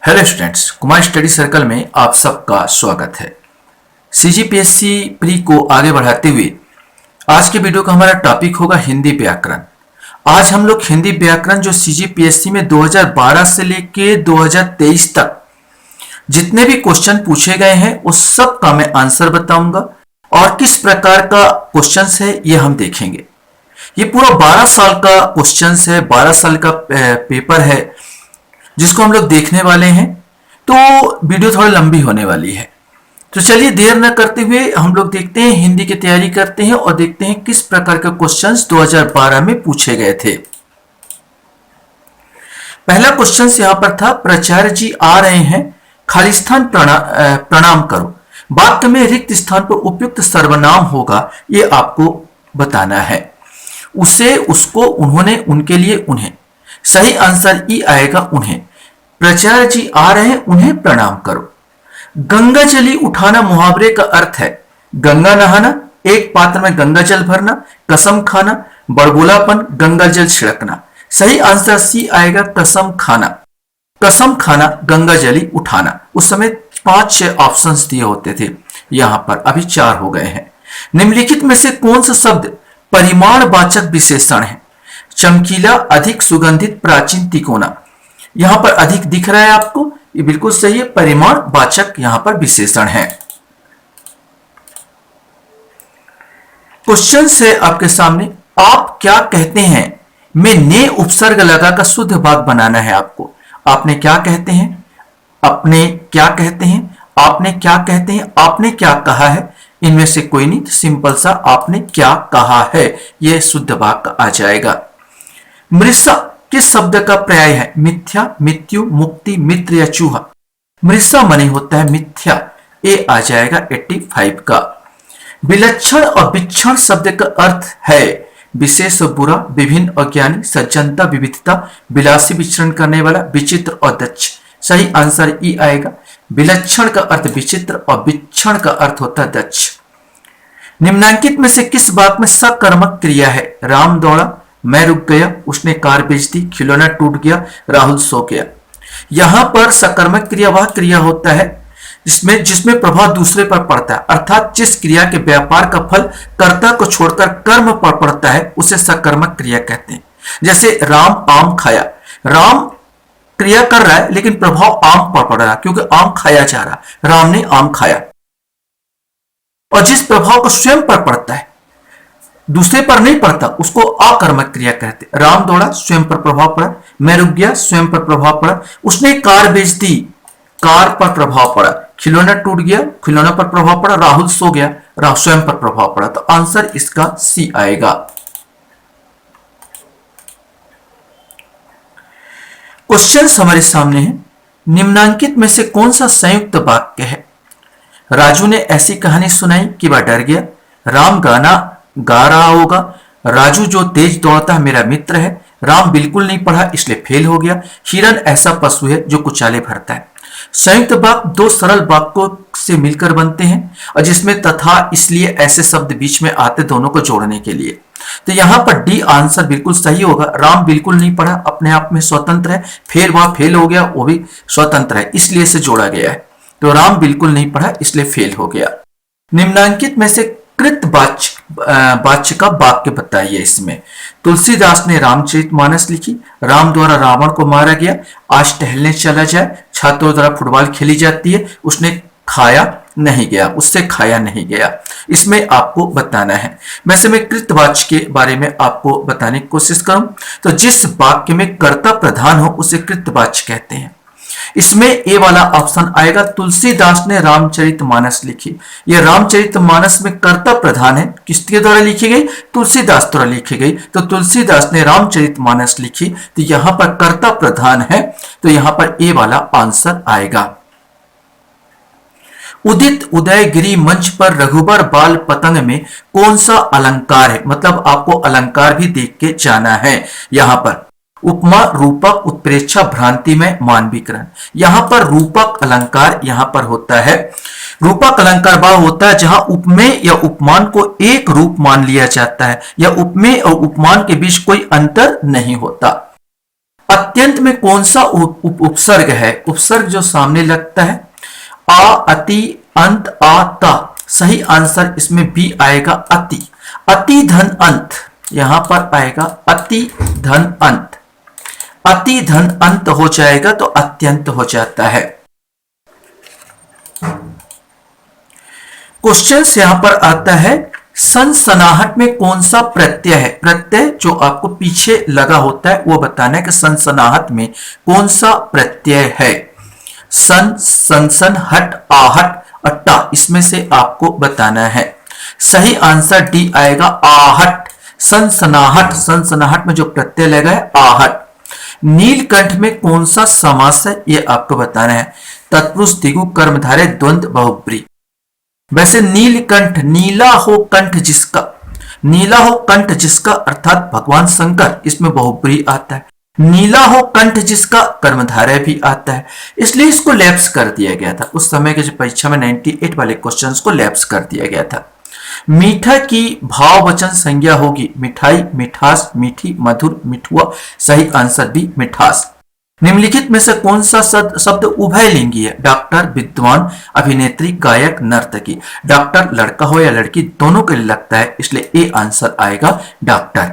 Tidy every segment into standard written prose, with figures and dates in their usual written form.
Hello students, Kumar study circle में आप सबका स्वागत है। सीजीपीएससी प्री को आगे बढ़ाते हुए आज के वीडियो का हमारा टॉपिक होगा हिंदी व्याकरण। आज हम लोग हिंदी व्याकरण जो सीजीपीएससी में 2012 से लेके 2023 तक जितने भी क्वेश्चन पूछे गए हैं उस सब का मैं आंसर बताऊंगा और किस प्रकार का क्वेश्चन है ये हम देखेंगे। ये पूरा 12 साल का क्वेश्चन है, 12 साल का पेपर है जिसको हम लोग देखने वाले हैं, तो वीडियो थोड़ी लंबी होने वाली है। तो चलिए देर न करते हुए हम लोग देखते हैं, हिंदी की तैयारी करते हैं और देखते हैं किस प्रकार के क्वेश्चंस 2012 में पूछे गए थे। पहला क्वेश्चन यहां पर था, प्राचार्य जी आ रहे हैं, खाली स्थान प्रणाम करो। वाक्य में रिक्त स्थान पर उपयुक्त सर्वनाम होगा, ये आपको बताना है। उसे, उसको, उन्होंने, उनके लिए, उन्हें। सही आंसर ई आएगा, उन्हें। प्राचार्य जी आ रहे हैं, उन्हें प्रणाम करो। गंगा जली उठाना मुहावरे का अर्थ है गंगा नहाना, एक पात्र में गंगा जल भरना, कसम खाना, बड़बोलापन, गंगा जल छिड़कना। सही आंसर सी आएगा, कसम खाना। कसम खाना, गंगा जली उठाना। उस समय 5-6 ऑप्शंस दिए होते थे, यहां पर अभी 4 हो गए हैं। निम्नलिखित में से कौन सा शब्द परिमाणवाचक विशेषण है? चमकीला, अधिक, सुगंधित, प्राचीन, तिकोना। यहां पर अधिक दिख रहा है आपको, ये बिल्कुल सही है, परिमाणवाचक यहां पर विशेषण है। क्वेश्चन है आपके सामने, आप क्या कहते हैं में ने उपसर्ग लगाकर शुद्ध वाक्य बनाना है आपको। आपने क्या कहते हैं, अपने क्या कहते हैं, आपने क्या कहते हैं, आपने क्या कहा है, इनमें से कोई नहीं, सिंपल सा आपने क्या कहा है, यह शुद्ध वाक्य आ जाएगा। मृषा किस शब्द का पर्याय है? मिथ्या, मृत्यु, मुक्ति, मित्र या चूहा। मृषा मनी होता है मिथ्या, ए आ जाएगा 85 का। विलक्षण और विक्षण शब्द का अर्थ है विशेष और बुरा, विभिन्न और ज्ञानी, सज्जनता, विविधता, विलासी, विचरण करने वाला, विचित्र और दक्ष। सही आंसर ई आएगा। विलक्षण का अर्थ विचित्र और विक्षण का अर्थ होता है दक्ष। निम्नांकित में से किस वाक्य में सकर्मक क्रिया है? राम दौड़ा, मैं रुक गया, उसने कार बेच दी, खिलौना टूट गया, राहुल सो गया। यहां पर सकर्मक क्रिया वह क्रिया होता है जिसमें प्रभाव दूसरे पर पड़ता है, अर्थात जिस क्रिया के व्यापार का फल कर्ता को छोड़कर कर्म पर पड़ता है उसे सकर्मक क्रिया कहते हैं। जैसे राम आम खाया, राम क्रिया कर रहा है लेकिन प्रभाव आम पर पड़ रहा है क्योंकि आम खाया जा रहा, राम ने आम खाया। और जिस प्रभाव को स्वयं पर पड़ता है दूसरे पर नहीं पड़ता उसको अकर्मक क्रिया कहते। राम दौड़ा, स्वयं पर प्रभाव पड़ा, मैं रुक गया, स्वयं पर प्रभाव पड़ा, उसने कार बेच दी, कार पर प्रभाव पड़ा, खिलौना टूट गया, खिलौना पर प्रभाव पड़ा, राहुल सो गया, स्वयं पर प्रभाव पड़ा। तो आंसर इसका सी आएगा। क्वेश्चन हमारे सामने है, निम्नांकित में से कौन सा संयुक्त वाक्य है? राजू ने ऐसी कहानी सुनाई कि वह डर गया, राम गाना गा रहा होगा, राजू जो तेज दौड़ता है मेरा मित्र है, राम बिल्कुल नहीं पढ़ा इसलिए फेल हो गया, हिरन ऐसा पशु है जो कुचाले भरता है। संयुक्त वाक्य 2 सरल वाक्यों से मिलकर बनते हैं और जिसमें तथा इसलिए ऐसे शब्द बीच में आते दोनों को जोड़ने के लिए। तो यहां पर डी आंसर बिल्कुल सही होगा। राम बिल्कुल नहीं पढ़ा अपने आप में स्वतंत्र है, फिर वह फेल हो गया वो भी स्वतंत्र है, इसलिए इसे जोड़ा गया है। तो राम बिल्कुल नहीं पढ़ा इसलिए फेल हो गया। निम्नांकित में से कृत वाच्य का वाक्य बताइए। इसमें तुलसीदास ने रामचरितमानस लिखी, राम द्वारा रावण को मारा गया, आज टहलने चला जाए, छात्रों द्वारा फुटबॉल खेली जाती है, उसने खाया नहीं गया, उससे खाया नहीं गया। इसमें आपको बताना है। वैसे मैं कृत वाच्य के बारे में आपको बताने की कोशिश करूं तो जिस वाक्य में कर्ता प्रधान हो उसे कृत वाच्य कहते हैं। इसमें ए वाला ऑप्शन आएगा, तुलसीदास ने रामचरितमानस लिखी। यह रामचरितमानस में कर्ता प्रधान है, किसके द्वारा लिखी गई? तुलसीदास द्वारा लिखी गई। तो तुलसीदास ने रामचरितमानस लिखी, तो यहां पर कर्ता प्रधान है, तो यहां पर ए वाला आंसर आएगा। उदित उदयगिरी मंच पर रघुबर बाल पतंग में कौन सा अलंकार है? मतलब आपको अलंकार भी देख के जाना है। यहां पर उपमा, रूपक, उत्प्रेक्षा, भ्रांति में मानवीकरण। यहां पर रूपक अलंकार यहां पर होता है। रूपक अलंकार वह होता है जहां उपमेय या उपमान को एक रूप मान लिया जाता है या उपमेय और उपमान के बीच कोई अंतर नहीं होता। अत्यंत में कौन सा उपसर्ग है? उपसर्ग जो सामने लगता है, आ, अति, अंत, आ, ता। सही आंसर इसमें बी आएगा, अति। अति धन अंत, यहां पर आएगा अति धन अंत। अति धन अंत हो जाएगा तो अत्यंत हो जाता है। क्वेश्चन यहां पर आता है, सनसनाहट में कौन सा प्रत्यय है? प्रत्यय जो आपको पीछे लगा होता है वो बताना है कि सनसनाहट में कौन सा प्रत्यय है। सन, सनसन, हट, आहट, अट्टा, इसमें से आपको बताना है। सही आंसर डी आएगा, आहट। सनसनाहट, सनसनाहट में जो प्रत्यय लगा है आहट। नीलकंठ में कौन सा समास है ये आपको बताना है। तत्पुरुष, द्विगु, कर्मधारय, द्वंद्व, बहुब्री। वैसे नीलकंठ, नीला हो कंठ जिसका, नीला हो कंठ जिसका अर्थात भगवान शंकर, इसमें बहुब्री आता है। नीला हो कंठ जिसका, कर्मधारय भी आता है, इसलिए इसको लैप्स कर दिया गया था। उस समय के जो परीक्षा में 98 वाले क्वेश्चंस को लैप्स कर दिया गया था। मीठा की भाववचन संज्ञा होगी, मिठाई, मिठास, मीठी, मधुर, मिठुआ। सही आंसर बी, मिठास। निम्नलिखित में से कौन सा शब्द उभयलिंगी है? डॉक्टर, विद्वान, अभिनेत्री, गायक, नर्तकी। डॉक्टर लड़का हो या लड़की दोनों के लिए लगता है, इसलिए ए आंसर आएगा, डॉक्टर।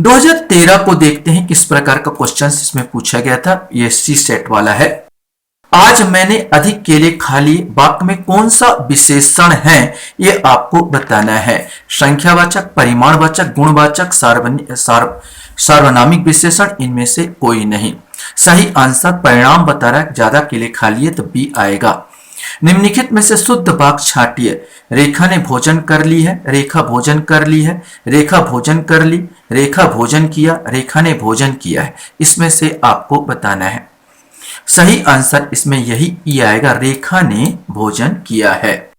2013 को देखते हैं किस प्रकार का क्वेश्चन इसमें पूछा गया था। ये सी सेट वाला है। आज मैंने अधिक केले खा लिए, वाक्य में कौन सा विशेषण है ये आपको बताना है। संख्यावाचक, परिमाणवाचक, गुणवाचक, सार्वनामिक विशेषण, इनमें से कोई नहीं। सही आंसर परिणाम बता रहा है, ज्यादा केले खा लिए तो बी आएगा। निम्नलिखित में से शुद्ध वाक्य छांटिए। रेखा ने भोजन कर ली है, रेखा भोजन कर ली है, रेखा भोजन कर ली, रेखा भोजन किया, रेखा ने भोजन किया है, इसमें से आपको बताना है। सही आंसर इसमें यही ई आएगा, रेखा ने भोजन किया है।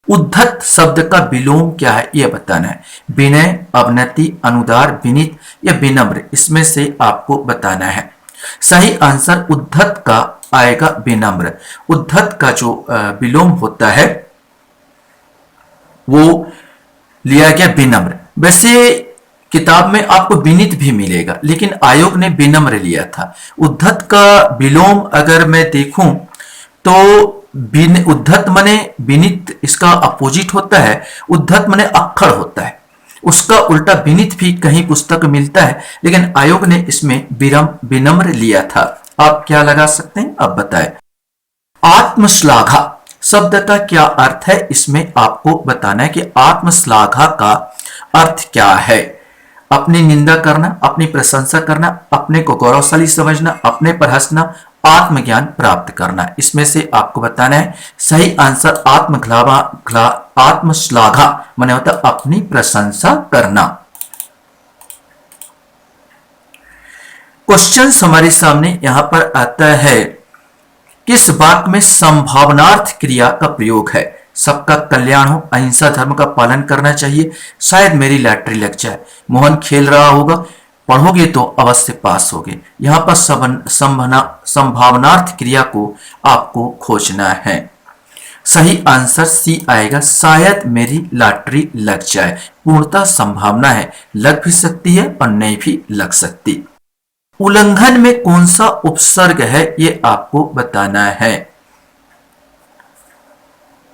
उद्धत शब्द का विलोम क्या है यह बताना है। विनय, अवनति, अनुदार, विनीत या विनम्र, इसमें से आपको बताना है। सही आंसर उद्धत का आएगा, विनम्र। उद्धत का जो विलोम होता है वो लिया गया विनम्र। वैसे किताब में आपको विनीत भी मिलेगा, लेकिन आयोग ने विनम्र लिया था। उद्धत का विलोम अगर मैं देखूं तो उद्धत मने विनीत, इसका अपोजिट होता है। उद्धत मने अक्खड़ होता है, उसका उल्टा विनीत भी कहीं पुस्तक में मिलता है, लेकिन आयोग ने इसमें विनम्र लिया था। आप क्या लगा सकते हैं, अब बताएं। आत्मश्लाघा शब्द का क्या अर्थ है, इसमें आपको बताना है कि आत्मश्लाघा का अर्थ क्या है। अपनी निंदा करना, अपनी प्रशंसा करना, अपने को गौरवशाली समझना, अपने पर हंसना, आत्मज्ञान प्राप्त करना, इसमें से आपको बताना है। सही आंसर आत्मश्लाघा माने होता है अपनी प्रशंसा करना। क्वेश्चन हमारे सामने यहां पर आता है, किस वाक्य में संभावनार्थ क्रिया का प्रयोग है। सबका कल्याण हो, अहिंसा धर्म का पालन करना चाहिए, शायद मेरी लॉटरी लग जाए, मोहन खेल रहा होगा, पढ़ोगे तो अवश्य पास होगे। यहां पर संभावनार्थ क्रिया को आपको खोजना है। सही आंसर सी आएगा, शायद मेरी लॉटरी लग जाए। पूर्णतः संभावना है, लग भी सकती है और नहीं भी लग सकती। उल्लंघन में कौन सा उपसर्ग है ये आपको बताना है।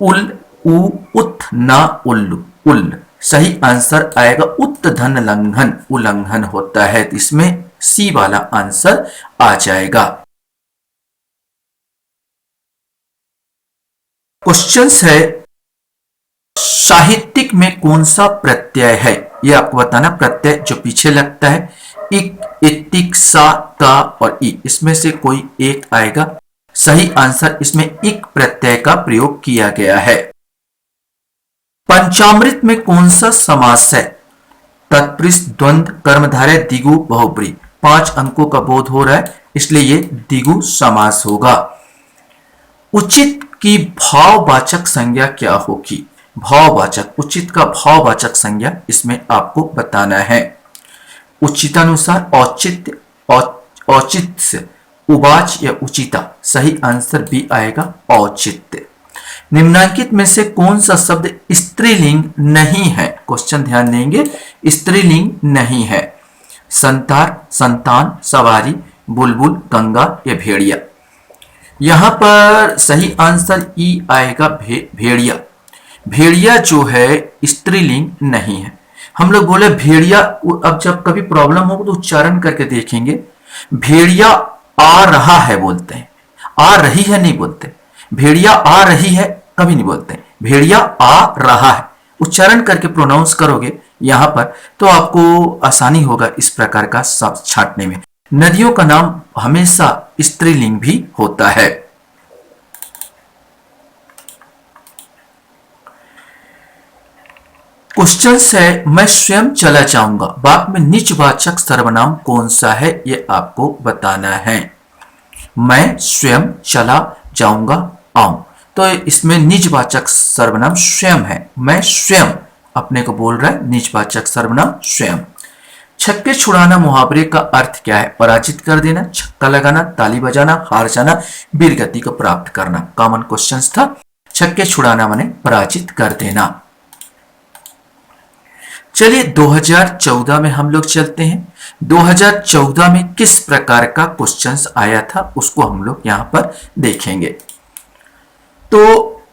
उल, उ, उत, ना, उल्लू, उल। सही आंसर आएगा उत धन लंघन, उल्लंघन होता है, इसमें सी वाला आंसर आ जाएगा। क्वेश्चन है, साहित्यिक में कौन सा प्रत्यय है ये आपको बताना। प्रत्यय जो पीछे लगता है, इक, इतिक, सा, का और ई, इसमें से कोई एक आएगा। सही आंसर इसमें इक प्रत्यय का प्रयोग किया गया है। पंचामृत में कौन सा समास है। तत्पुरुष, द्वंद्व, कर्मधारय, द्विगु, बहुब्री। 5 अंकों का बोध हो रहा है, इसलिए ये द्विगु समास होगा। उचित की भाववाचक संज्ञा क्या होगी। भाववाचक, उचित का भाववाचक संज्ञा इसमें आपको बताना है। उचितानुसार, औचित्य, औचित्य, उवाच या उचिता। सही आंसर बी आएगा, औचित्य। निम्नलिखित में से कौन सा शब्द स्त्रीलिंग नहीं है। क्वेश्चन ध्यान देंगे, स्त्रीलिंग नहीं है। संतार, संतान, सवारी, बुलबुल, गंगा या भेड़िया। यहां पर सही आंसर ई आएगा, भेड़िया। भेड़िया जो है स्त्रीलिंग नहीं है। हम लोग बोले भेड़िया, अब जब कभी प्रॉब्लम हो तो उच्चारण करके देखेंगे। भेड़िया आ रहा है बोलते हैं, आ रही है नहीं बोलते। भेड़िया आ रही है कभी नहीं बोलते, भेड़िया आ रहा है। उच्चारण करके प्रोनाउंस करोगे यहां पर तो आपको आसानी होगा इस प्रकार का शब्द छांटने में। नदियों का नाम हमेशा स्त्रीलिंग भी होता है। क्वेश्चन है, मैं स्वयं चला जाऊंगा, वाक्य में निजवाचक सर्वनाम कौन सा है ये आपको बताना है। मैं स्वयं चला जाऊंगा, आऊं, तो इसमें निजवाचक सर्वनाम स्वयं है। मैं स्वयं अपने को बोल रहा है, निजवाचक सर्वनाम स्वयं। छक्के छुड़ाना मुहावरे का अर्थ क्या है? पराजित कर देना, छक्का लगाना, ताली बजाना, हार जाना, वीर गति को प्राप्त करना। कॉमन क्वेश्चन था। छक्के छुड़ाना माने पराजित कर देना। चलिए 2014 में हम लोग चलते हैं। 2014 में किस प्रकार का क्वेश्चंस आया था उसको हम लोग यहां पर देखेंगे। तो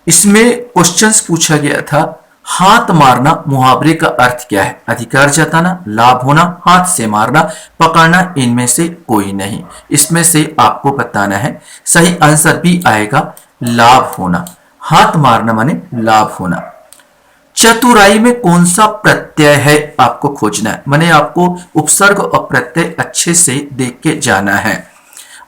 इसमें क्वेश्चंस पूछा गया था, हाथ मारना मुहावरे का अर्थ क्या है? अधिकार जताना, लाभ होना, हाथ से मारना, पकड़ना, इनमें से कोई नहीं। इसमें से आपको बताना है। सही आंसर भी आएगा, लाभ होना। हाथ मारना माने लाभ होना। चतुराई में कौन सा प्रत्यय है आपको खोजना है, माने आपको उपसर्ग और प्रत्यय अच्छे से देख के जाना है।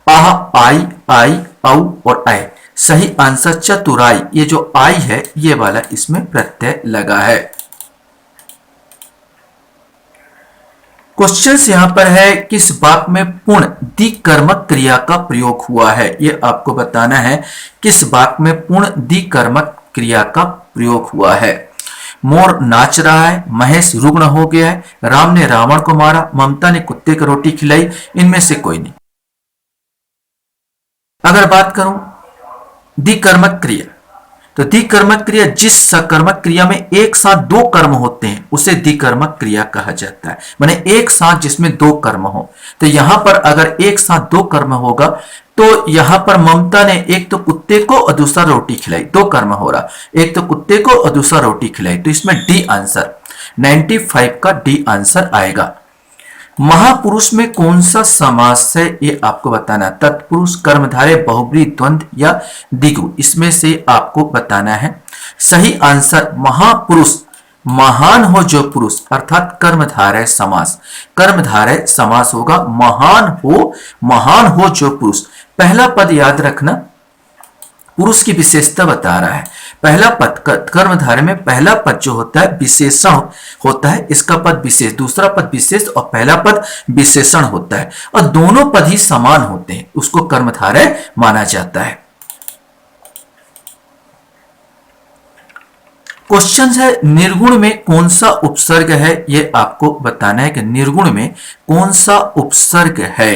आह, आई, आई, औ और आय। सही आंसर चतुराई, ये जो आई है ये वाला इसमें प्रत्यय लगा है। क्वेश्चन यहां पर है, किस वाक्य में पूर्ण द्विकर्मक क्रिया का प्रयोग हुआ है? ये आपको बताना है। किस वाक्य में पूर्ण द्विकर्मक क्रिया का प्रयोग हुआ है? मोर नाच रहा है, महेश रुग्ण हो गया है, राम ने रावण को मारा, ममता ने कुत्ते को रोटी खिलाई, इनमें से कोई नहीं। अगर बात करूं द्विकर्मक क्रिया, तो द्विकर्मक क्रिया जिस सकर्मक क्रिया में एक साथ दो कर्म होते हैं उसे द्विकर्मक क्रिया कहा जाता है। माने एक साथ जिसमें दो कर्म हो। तो यहां पर अगर एक साथ दो कर्म होगा तो यहां पर ममता ने एक तो कुत्ते को और दूसरा रोटी खिलाई, दो कर्म हो रहा, एक तो कुत्ते को और दूसरा रोटी खिलाई। तो इसमें डी आंसर 95 का डी आंसर आएगा। महापुरुष में कौन सा समास है ये आपको बताना। तत्पुरुष, कर्मधारय, बहुब्रीहि, द्वंद्व या द्विगु, इसमें से आपको बताना है। सही आंसर महापुरुष, महान हो जो पुरुष, अर्थात कर्मधारय समास। कर्मधारय समास होगा, महान हो जो पुरुष। पहला पद याद रखना, पुरुष की विशेषता बता रहा है। पहला पद कर्मधारय में पहला पद जो होता है विशेषण होता है, इसका पद विशेष, दूसरा पद विशेष और पहला पद विशेषण होता है और दोनों पद ही समान होते हैं, उसको कर्मधारय माना जाता है। क्वेश्चन है, निर्गुण में कौन सा उपसर्ग है? ये आपको बताना है कि निर्गुण में कौन सा उपसर्ग है।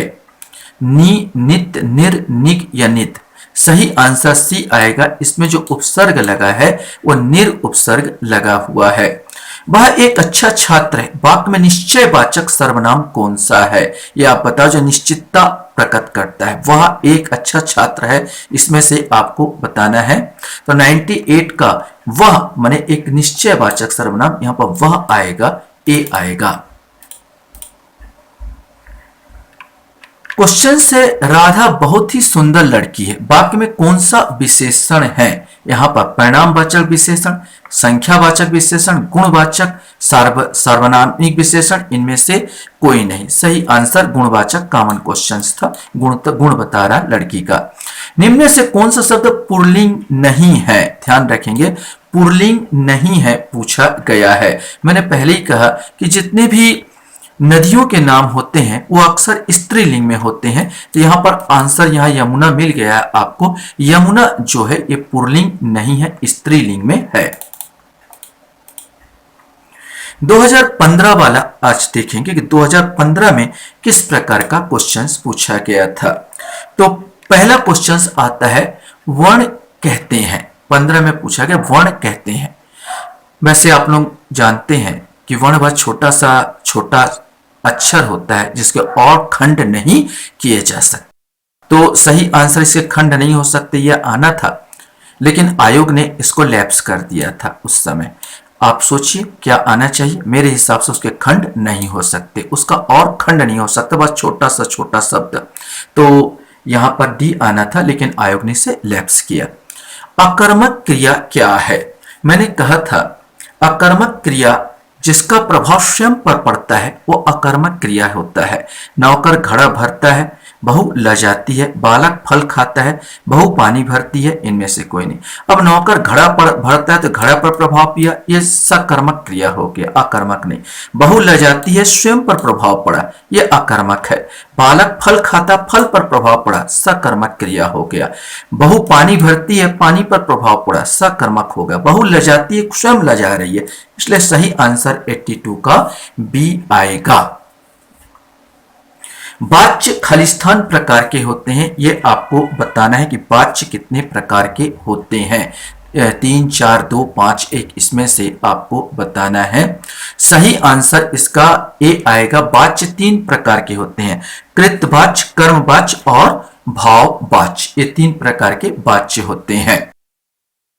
नि, नित, निर, निग या नित। सही आंसर सी आएगा। इसमें जो उपसर्ग लगा है वो निर उपसर्ग लगा हुआ है। वह एक अच्छा छात्र है, वाक्य में निश्चयवाचक सर्वनाम कौन सा है? ये आप बताओ, जो निश्चितता प्रकट करता है। वह एक अच्छा छात्र है, इसमें से आपको बताना है। तो 98 का वह माने एक निश्चयवाचक सर्वनाम, यहां पर वह आएगा, ए आएगा। क्वेश्चन से, राधा बहुत ही सुंदर लड़की है, वाक्य में कौन सा विशेषण है? यहां पर परिणामवाचक विशेषण, संख्यावाचक विशेषण, गुणवाचक, सार्वनामिक विशेषण, इनमें से कोई नहीं। सही आंसर गुणवाचक, कॉमन क्वेश्चन था। गुण बता रहा लड़की का। निम्न से कौन सा शब्द पुल्लिंग नहीं है? ध्यान रखेंगे, पुल्लिंग नहीं है पूछा गया है। मैंने पहले ही कहा कि जितने भी नदियों के नाम होते हैं वो अक्सर स्त्रीलिंग में होते हैं। तो यहां पर आंसर, यहां यमुना मिल गया है आपको। यमुना जो है ये पुल्लिंग नहीं है, स्त्रीलिंग में है। 2015 वाला आज देखेंगे कि 2015 में किस प्रकार का क्वेश्चंस पूछा गया था। तो पहला क्वेश्चंस आता है, वर्ण कहते हैं। 15 में पूछा गया वर्ण कहते हैं। वैसे आप लोग जानते हैं कि वर्ण बहुत छोटा अक्षर होता है जिसके और खंड नहीं किए जा सकते। तो सही आंसर इसके खंड नहीं हो सकते, यह आना था, लेकिन आयोग ने इसको लैप्स कर दिया था उस समय। आप सोचिए क्या आना चाहिए। मेरे हिसाब से उसके खंड नहीं हो सकते, उसका और खंड नहीं हो सकता, बस छोटा सा छोटा शब्द। तो यहां पर डी आना था, लेकिन आयोग ने इसे लैप्स किया। अकर्मक क्रिया क्या है? मैंने कहा था अकर्मक क्रिया जिसका प्रभाव स्वयं पर पड़ता है वो अकर्मक क्रिया होता है। नौकर घड़ा भरता है, बहू लजाती है, बालक फल खाता है, बहू पानी भरती है, इनमें से कोई नहीं। अब नौकर घड़ा भरता है तो घड़ा पर प्रभाव किया, ये सकर्मक क्रिया हो गया, अकर्मक नहीं। बहू लजाती है, स्वयं पर प्रभाव पड़ा, ये अकर्मक है। बालक फल खाता, फल पर प्रभाव पड़ा, सकर्मक क्रिया हो गया। बहू पानी भरती है, पानी पर प्रभाव पड़ा, सकर्मक हो गया। बहू लजाती है, स्वयं लजा रही है, इसलिए सही आंसर 82 का बी आएगा। वाच्य खालिस्तान प्रकार के होते हैं, ये आपको बताना है कि वाच्य कितने प्रकार के होते हैं। 3, 4, 2, 5, 1 इसमें से आपको बताना है। सही आंसर इसका ए आएगा। वाच्य 3 प्रकार के होते हैं, कृतवाच्य, कर्मवाच्य और भाववाच्य, ये 3 प्रकार के वाच्य होते हैं।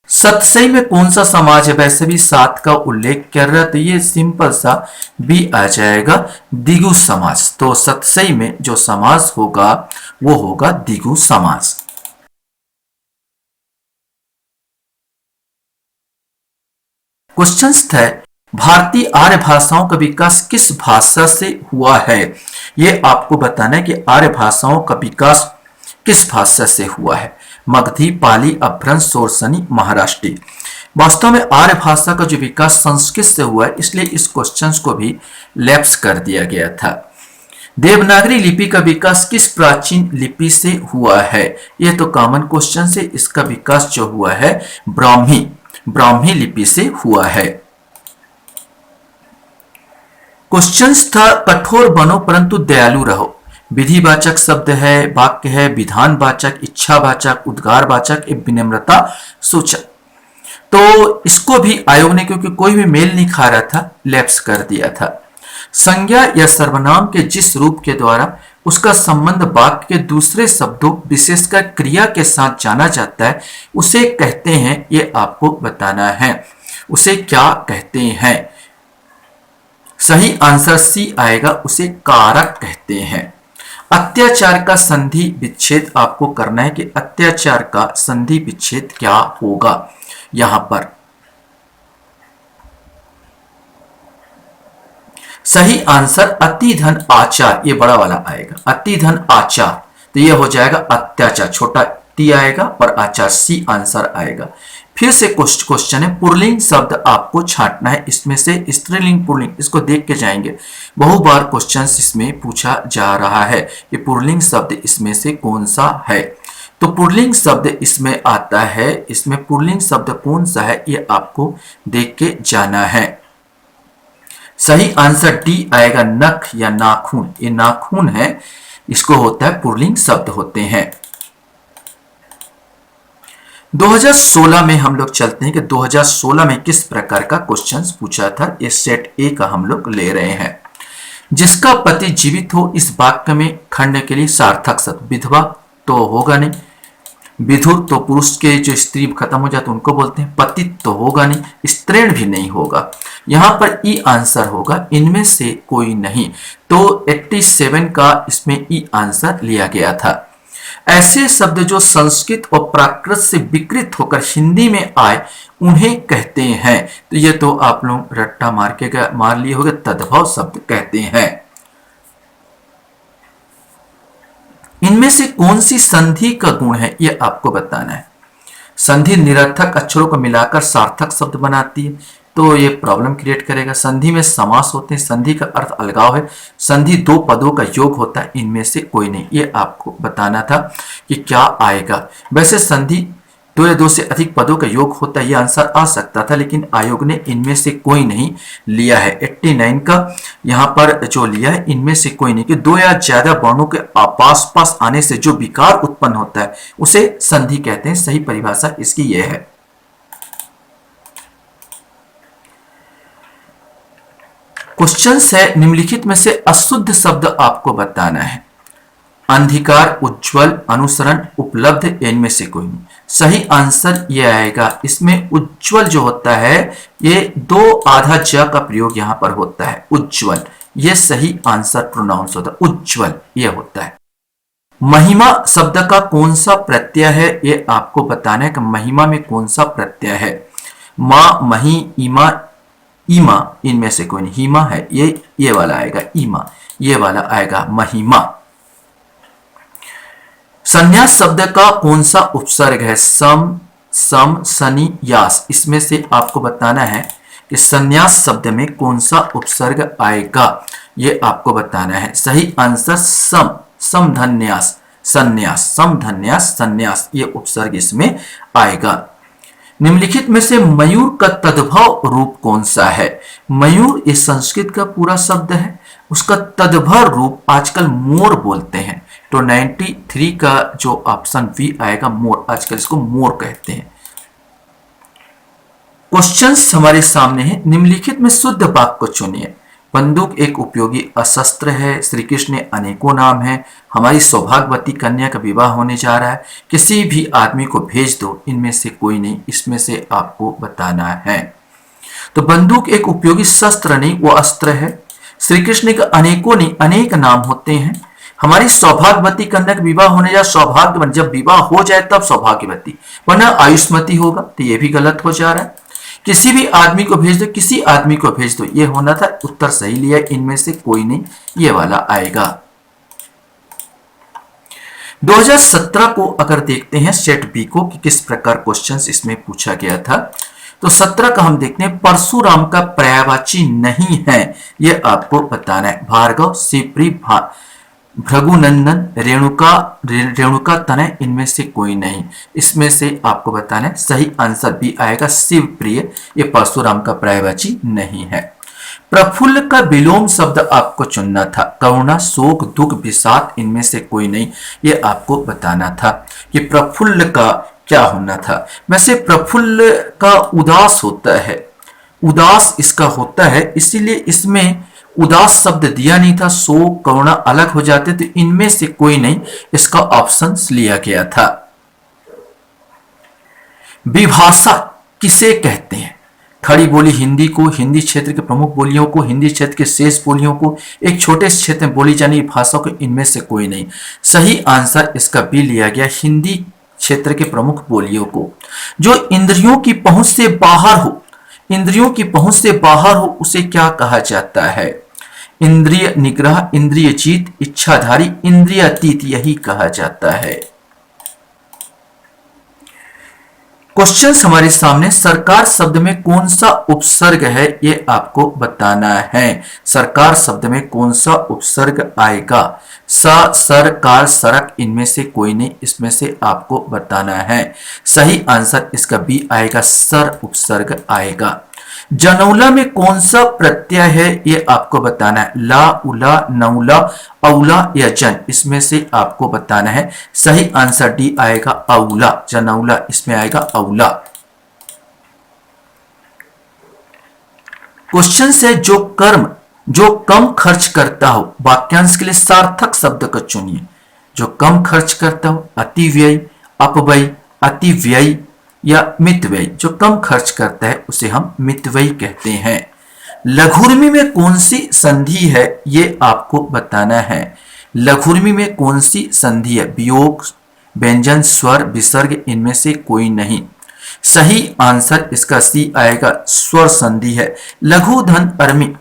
सतसई में कौन सा समाज है? वैसे भी 7 का उल्लेख कर रहा है, तो ये सिंपल सा बी आ जाएगा, दिगु समाज। तो सतसई में जो समाज होगा वो होगा दिगु समाज। क्वेश्चन है भारतीय आर्य भाषाओं का विकास किस भाषा से हुआ है? ये आपको बताना है कि आर्य भाषाओं का विकास किस भाषा से हुआ है। मगधी, पाली, अभ्रंश, सोरसनी, महाराष्ट्री। वास्तव में आर्य भाषा का जो विकास संस्कृत से हुआ है, इसलिए इस क्वेश्चन को भी लैप्स कर दिया गया था। देवनागरी लिपि का विकास किस प्राचीन लिपि से हुआ है? यह तो कॉमन क्वेश्चन से, इसका विकास जो हुआ है ब्राह्मी लिपि से हुआ है। क्वेश्चन था कठोर बनो परंतु दयालु रहो। विधिवाचक शब्द है, वाक्य है, विधानवाचक, इच्छावाचक, उद्गारवाचक, विनम्रता सूचक। तो इसको भी आयोग ने, क्योंकि कोई भी मेल नहीं खा रहा था, लैप्स कर दिया था। संज्ञा या सर्वनाम के जिस रूप के द्वारा उसका संबंध वाक्य के दूसरे शब्दों विशेषकर क्रिया के साथ जाना जाता है उसे कहते हैं, ये आपको बताना है, उसे क्या कहते हैं। सही आंसर सी आएगा, उसे कारक कहते हैं। अत्याचार का संधि विच्छेद आपको करना है कि अत्याचार का संधि विच्छेद क्या होगा। यहां पर सही आंसर अतिधन आचार, ये बड़ा वाला आएगा, अतिधन आचार। तो ये हो जाएगा अत्याचार, छोटा टी आएगा, और आचार सी आंसर आएगा। फिर से क्वेश्चन है, पुल्लिंग शब्द आपको छांटना है, इसमें से स्त्रीलिंग पुल्लिंग, इसको देख के जाएंगे। बहु बार क्वेश्चन इसमें पूछा जा रहा है कि पुल्लिंग शब्द इसमें से कौन सा है। तो पुल्लिंग शब्द इसमें आता है, इसमें पुल्लिंग शब्द कौन सा है ये आपको देख के जाना है। सही आंसर डी आएगा, नख या नाखून। ये नाखून है, इसको होता है पुल्लिंग शब्द होते हैं। 2016 में हम लोग चलते हैं कि 2016 में किस प्रकार का क्वेश्चन पूछा था। ये सेट ए का हम लोग ले रहे हैं। जिसका पति जीवित हो, इस वाक्य में खंड के लिए सार्थक शब्द। विधवा तो होगा नहीं, विधुर तो पुरुष के जो स्त्री खत्म हो जाते उनको बोलते हैं, पतित तो होगा नहीं, स्त्रीण भी नहीं होगा। यहां पर ई आंसर होगा, इनमें से कोई नहीं। तो 87 का इसमें ई आंसर लिया गया था। ऐसे शब्द जो संस्कृत और प्राकृत से विकृत होकर हिंदी में आए उन्हें कहते हैं। तो ये तो आप लोग रट्टा मार लिए होंगे, तद्भव शब्द कहते हैं। इनमें से कौन सी संधि का गुण है ये आपको बताना है। संधि निरर्थक अक्षरों को मिलाकर सार्थक शब्द बनाती है, तो ये प्रॉब्लम क्रिएट करेगा। संधि में समास होते हैं, संधि का अर्थ अलगाव है, संधि 2 पदों का योग होता है, इनमें से कोई नहीं। ये आपको बताना था कि क्या आएगा। वैसे संधि 2 या 2 से अधिक पदों का योग होता है, ये आंसर आ सकता था, लेकिन आयोग ने इनमें से कोई नहीं लिया है। 89 का यहाँ पर जो लिया है, इनमें से कोई नहीं, कि 2 या ज्यादा वर्णों के पास आने से जो विकार उत्पन्न होता है उसे संधि कहते हैं। सही परिभाषा इसकी यह है। क्वेश्चन है निम्नलिखित में से अशुद्ध शब्द आपको बताना है। अंधकार, उज्जवल, अनुसरण, उपलब्ध, इनमें से कोई नहीं। सही आंसर ये आएगा। इसमें उज्जवल जो होता है ये दो आधा ज का प्रयोग यहां पर होता है, उज्जवल। ये सही आंसर प्रोनाउंस होता है, उज्जवल ये होता है। महिमा शब्द का कौन सा प्रत्यय है ये आपको बताना है कि महिमा में कौन सा प्रत्यय है। मां, मही, ईमा, ईमा, इनमें से कोई नहीं। हीमा है ये वाला आएगा, ईमा ये वाला आएगा महिमा। संन्यास शब्द का कौन सा उपसर्ग है। सम, सम, सनि, यास, इसमें से आपको बताना है कि संन्यास शब्द में कौन सा उपसर्ग आएगा, ये आपको बताना है। सही आंसर सम, समधन्यास, संन्यास, समधन्यास, संन्यास, ये उपसर्ग इसमें आएगा। निम्नलिखित में से मयूर का तद्भव रूप कौन सा है। मयूर इस संस्कृत का पूरा शब्द है, उसका तद्भव रूप आजकल मोर बोलते हैं। तो 93 का जो ऑप्शन बी आएगा मोर, आजकल इसको मोर कहते हैं। क्वेश्चंस हमारे सामने है। निम्नलिखित में शुद्ध वाक्य को चुनिए। बंदूक एक उपयोगी अस्त्र है। श्री कृष्ण ने अनेकों नाम है। हमारी सौभाग्यवती कन्या का विवाह होने जा रहा है। किसी भी आदमी को भेज दो, इनमें से कोई नहीं, इसमें से आपको बताना है। तो बंदूक एक उपयोगी शस्त्र नहीं, वो अस्त्र है। श्री कृष्ण के अनेकों नहीं, अनेक नाम होते हैं। हमारी सौभाग्यवती कन्या का विवाह होने जा, सौभाग्य जब विवाह हो जाए तब सौभाग्यवती, वरना आयुष्मती होगा, तो ये भी गलत हो जा रहा है। किसी भी आदमी को भेज दो, किसी आदमी को भेज दो, ये होना था। उत्तर सही लिया, इनमें से कोई नहीं, ये वाला आएगा। 2017 को अगर देखते हैं सेट बी को कि किस प्रकार क्वेश्चंस इसमें पूछा गया था, तो 17 का हम देखते हैं। परशुराम का पर्यायवाची नहीं है, ये आपको बताना है। भार्गव, शिवप्री, भृगुनंदन, रेणुका तनय, इनमें से कोई नहीं, इसमें से आपको बताना है। सही आंसर बी आएगा, शिवप्रिय, ये परशुराम का पर्यायवाची नहीं है। प्रफुल्ल का विलोम शब्द आपको चुनना था। करुणा, शोक, दुख, विषाद, इनमें से कोई नहीं, ये आपको बताना था कि प्रफुल्ल का क्या होना था। वैसे प्रफुल्ल का उदास होता है, उदास इसका होता है, इसीलिए इसमें उदास शब्द दिया नहीं था। शोक, करुणा अलग हो जाते, तो इनमें से कोई नहीं, इसका ऑप्शन लिया गया था। विभाषा किसे कहते हैं। खड़ी बोली हिंदी को, हिंदी क्षेत्र के प्रमुख बोलियों को, हिंदी क्षेत्र के शेष बोलियों को, एक छोटे क्षेत्र में बोली जाने की भाषा को, इनमें से कोई नहीं। सही आंसर इसका बी लिया गया, हिंदी क्षेत्र के प्रमुख बोलियों को। जो इंद्रियों की पहुंच से बाहर हो, इंद्रियों की पहुंच से बाहर हो, उसे क्या कहा जाता है। इंद्रिय निग्रह, इंद्रिय जीत, इच्छाधारी, इंद्रियातीत, यही कहा जाता है। क्वेश्चन हमारे सामने। सरकार शब्द में कौन सा उपसर्ग है, ये आपको बताना है। सरकार शब्द में कौन सा उपसर्ग आएगा। स, सर, कार, सरक, इनमें से कोई नहीं, इसमें से आपको बताना है। सही आंसर इसका बी आएगा, सर उपसर्ग आएगा। जनौला में कौन सा प्रत्यय है, ये आपको बताना है। ला, उला, नौला, औला या जन, इसमें से आपको बताना है। सही आंसर डी आएगा, औला, जनौला, इसमें आएगा औला। क्वेश्चन से जो कर्म जो कम खर्च करता हो, वाक्यांश के लिए सार्थक शब्द को चुनिए। जो कम खर्च करता हो, अति व्यय, अपव्यय, अति व्यय या मितव्यय। जो कम खर्च करता है उसे हम मितव्यय कहते हैं। लघुर्मी में कौन सी संधि है, ये आपको बताना है। लघुर्मी में कौन सी संधि है। वियोग, व्यंजन, स्वर, विसर्ग, इनमें से कोई नहीं। सही आंसर इसका सी आएगा, स्वर संधि है। लघु धन अर्मी,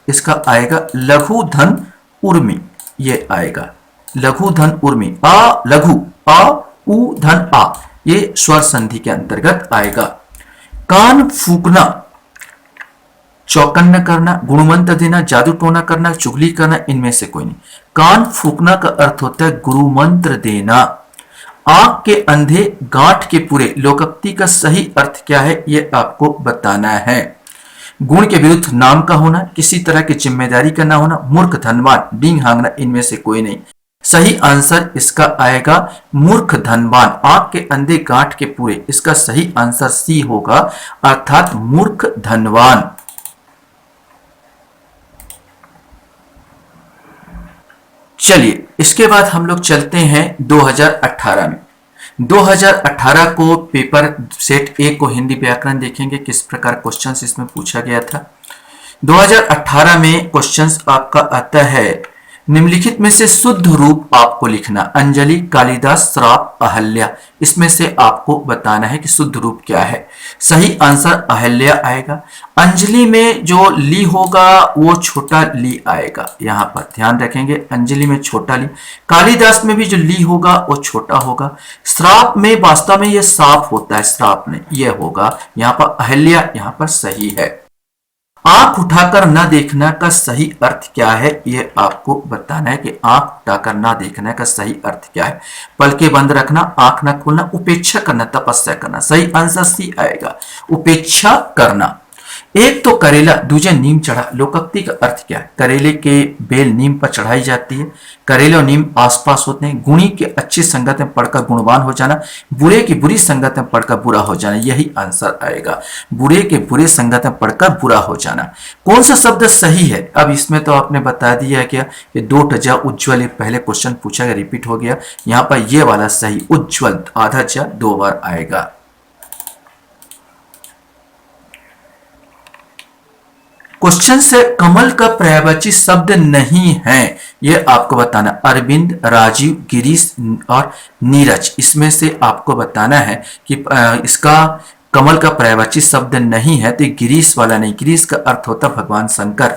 इसका आएगा लघु धन उर्मी, ये आएगा लघु धन उर्मी। आ लघु, आ उ धन आ, ये स्वर संधि के अंतर्गत आएगा। कान फूकना, चौकन्न करना, गुणमंत्र देना, जादू टोना करना, चुगली करना, इनमें से कोई नहीं। कान फूकना का अर्थ होता है गुरु मंत्र देना। आंख के अंधे गांठ के पूरे, लोकोक्ति का सही अर्थ क्या है, ये आपको बताना है। गुण के विरुद्ध नाम का होना, किसी तरह की जिम्मेदारी का ना होना, मूर्ख, धनवान, डींग हाँगना, इनमें से कोई नहीं। सही आंसर इसका आएगा मूर्ख धनवान। आंख के अंधे गांठ के पूरे, इसका सही आंसर सी होगा, अर्थात मूर्ख धनवान। चलिए इसके बाद हम लोग चलते हैं 2018 में। 2018 को पेपर सेट ए को हिंदी व्याकरण देखेंगे, किस प्रकार क्वेश्चंस इसमें पूछा गया था। 2018 में क्वेश्चंस आपका आता है, निम्नलिखित में से शुद्ध रूप आपको लिखना। अंजलि, कालिदास, श्राप, अहल्या, इसमें से आपको बताना है कि शुद्ध रूप क्या है। सही आंसर अहल्या आएगा। अंजलि में जो ली होगा वो छोटा ली आएगा, यहां पर ध्यान रखेंगे, अंजलि में छोटा ली। कालिदास में भी जो ली होगा वो छोटा होगा। श्राप में वास्तव में ये साफ होता है, श्राप में ये होगा, यहां पर अहल्या यहां पर सही है। आंख उठाकर न देखना का सही अर्थ क्या है, ये आपको बताना है कि आंख उठाकर न देखना का सही अर्थ क्या है। पलकें बंद रखना, आंख न खोलना, उपेक्षा करना, तपस्या करना। सही आंसर सी आएगा, उपेक्षा करना। एक तो करेला दूजे नीम चढ़ा, लोकोक्ति का अर्थ क्या है। करेले के बेल नीम पर चढ़ाई जाती है, करेले और नीम आसपास होते हैं। गुणी के अच्छी संगत में पढ़कर गुणवान हो जाना, बुरे की बुरी संगत में पढ़कर बुरा हो जाना, यही आंसर आएगा। बुरे के बुरे संगत में पढ़कर बुरा हो जाना। कौन सा शब्द सही है, अब इसमें तो आपने बता दिया क्या, ये दो टजा उज्ज्वल, पहले क्वेश्चन पूछा गया, रिपीट हो गया, यहाँ पर ये वाला सही, उज्ज्वल आधा जा 2 बार आएगा। क्वेश्चन से कमल का पर्यायवाची शब्द नहीं है, यह आपको बताना। अरविंद, राजीव, गिरीश और नीरज, इसमें से आपको बताना है कि इसका कमल का पर्यायवाची शब्द नहीं है, तो गिरीश वाला नहीं। गिरीश का अर्थ होता भगवान शंकर।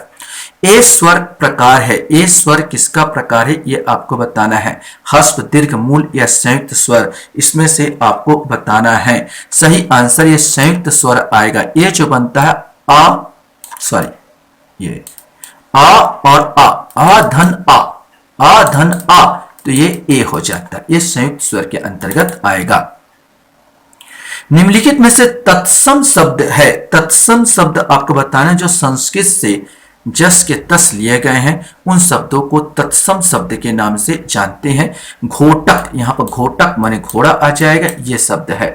ए स्वर प्रकार है, ए स्वर किसका प्रकार है, ये आपको बताना है। हस्व, दीर्घ, मूल या संयुक्त स्वर, इसमें से आपको बताना है। सही आंसर ये संयुक्त स्वर आएगा। ये जो बनता है आ, सॉरी ये आ और आ धन आ धन आ, तो ये ए हो जाता है, ये संयुक्त स्वर के अंतर्गत आएगा। निम्नलिखित में से तत्सम शब्द है, तत्सम शब्द आपको बताना जो संस्कृत से जस के तस लिए गए हैं, उन शब्दों को तत्सम शब्द के नाम से जानते हैं। घोटक, यहां पर घोटक माने घोड़ा आ जाएगा, ये शब्द है।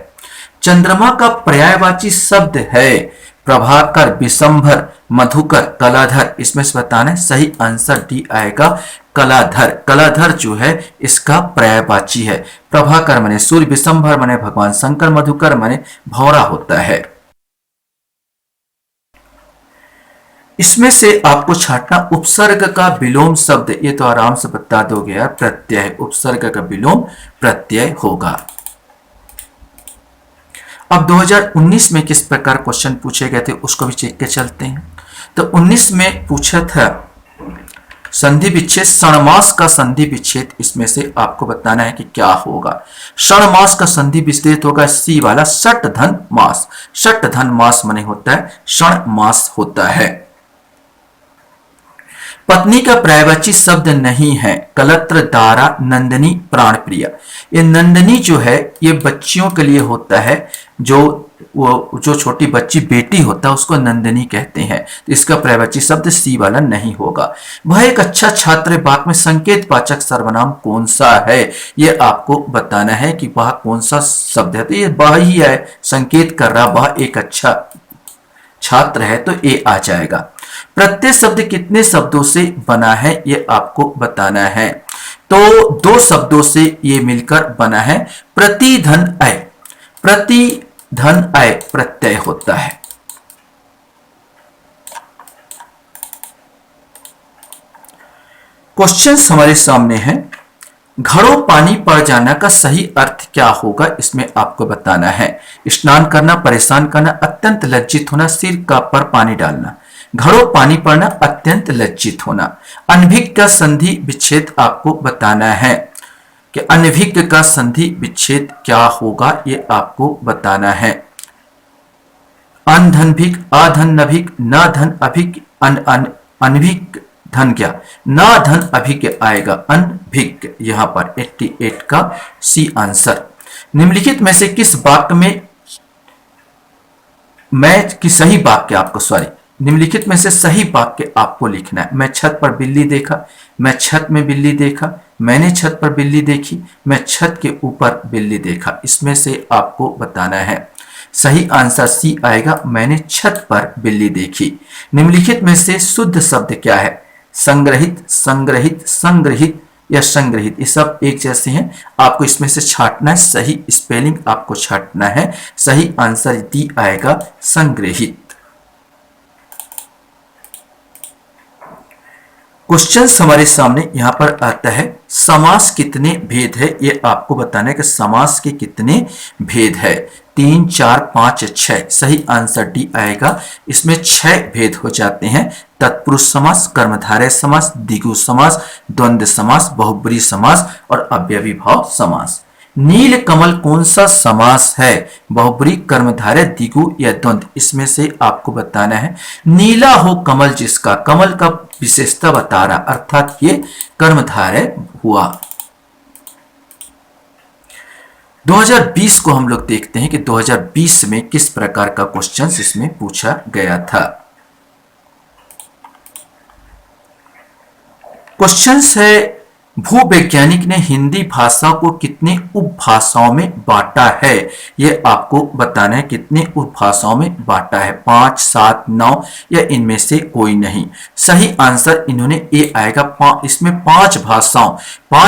चंद्रमा का पर्यायवाची शब्द है प्रभाकर, विशंभर, मधुकर, कलाधर, इसमें से बताना है। सही आंसर डी आएगा, कलाधर। कलाधर जो है इसका पर्यायवाची है। प्रभाकर माने सूर्य, विशंभर माने भगवान शंकर, मधुकर माने भौरा होता है। इसमें से आपको छांटना उपसर्ग का विलोम शब्द, ये तो आराम से बता दोगे यार, प्रत्यय। उपसर्ग का विलोम प्रत्यय होगा। अब 2019 में किस प्रकार क्वेश्चन पूछे गए थे उसको भी चेक के चलते हैं। तो 19 में पूछा था संधि विच्छेद, षणमास का संधि विच्छेद, इसमें से आपको बताना है कि क्या होगा। षणमास का संधि विच्छेद होगा सी वाला, षट धन मास। षट धन मास माने होता है षण मास होता है। पत्नी का पर्यायवाची शब्द नहीं है, कलत्र, दारा, नंदनी, प्राण प्रिया। ये नंदनी जो है ये बच्चियों के लिए होता है, जो छोटी बच्ची बेटी होता है उसको नंदनी कहते हैं। तो इसका पर्यायवाची शब्द सी वाला नहीं होगा। वह एक अच्छा छात्र है, वाक्य में संकेत वाचक सर्वनाम कौन सा है, ये आपको बताना है कि वह कौन सा शब्द है। तो ये वह ही है, संकेत कर रहा वह एक अच्छा छात्र है, तो ए आ जाएगा। प्रत्यय शब्द कितने शब्दों से बना है ये आपको बताना है। तो 2 शब्दों से ये मिलकर बना है। प्रतिधन अय, प्रतिधन अय प्रत्यय होता है। क्वेश्चन हमारे सामने है, घड़ों पानी पड़ जाना का सही अर्थ क्या होगा, इसमें आपको बताना है। स्नान करना, परेशान करना, अत्यंत लज्जित होना, सिर का पर पानी डालना। घड़ों पानी पड़ना, अत्यंत लज्जित होना। अनभिज्ञ का संधि विच्छेद आपको बताना है कि अनभिज्ञ का संधि विच्छेद क्या होगा, ये आपको बताना है। अनधन भिक, अधन नभिक, न धन अभिक, अनभिक धन क्या, न धन अभिज्ञ आएगा, अनभिज्ञ। यहां पर 88 का सी आंसर। निम्नलिखित में से किस वाक्य में मैं कि सही वाक्य आपको, सॉरी, निम्नलिखित में से सही वाक्य आपको लिखना है। मैं छत पर बिल्ली देखा, मैं छत में बिल्ली देखा, मैंने छत पर बिल्ली देखी, मैं छत के ऊपर बिल्ली देखा, इसमें से आपको बताना है। सही आंसर सी आएगा, मैंने छत पर बिल्ली देखी। निम्नलिखित में से शुद्ध शब्द क्या है, संग्रहित, संग्रहित, संग्रहित, या संग्रहित, ये सब एक जैसे हैं। आपको इसमें से छांटना है, सही स्पेलिंग आपको छांटना है। सही आंसर डी आएगा संग्रहित। क्वेश्चन हमारे सामने यहां पर आता है, समास कितने भेद है, ये आपको बताना है कि समास के कितने भेद है। 3, 4, 5, 6। सही आंसर डी आएगा। इसमें 6 भेद हो जाते हैं। तत्पुरुष समास, कर्मधारय समास, द्विगु समास, द्वंद्व समास, बहुब्रीहि समास और अव्ययी भाव समास। नील कमल कौन सा समास है? बहुब्रीहि, कर्मधारय, द्विगु या द्वंद्व, इसमें से आपको बताना है। नीला हो कमल जिसका, कमल का विशेषता बता रहा, अर्थात ये कर्मधारय हुआ। 2020 को हम लोग देखते हैं कि 2020 में किस प्रकार का क्वेश्चन इसमें पूछा गया था। क्वेश्चन है, भूवैज्ञानिक ने हिंदी भाषा को कितने उपभाषाओं में बांटा है? यह आपको बताना है कितने उपभाषाओं में बांटा है। 5, 7, 9 या इनमें से कोई नहीं। सही आंसर इन्होंने ए आएगा। इसमें 5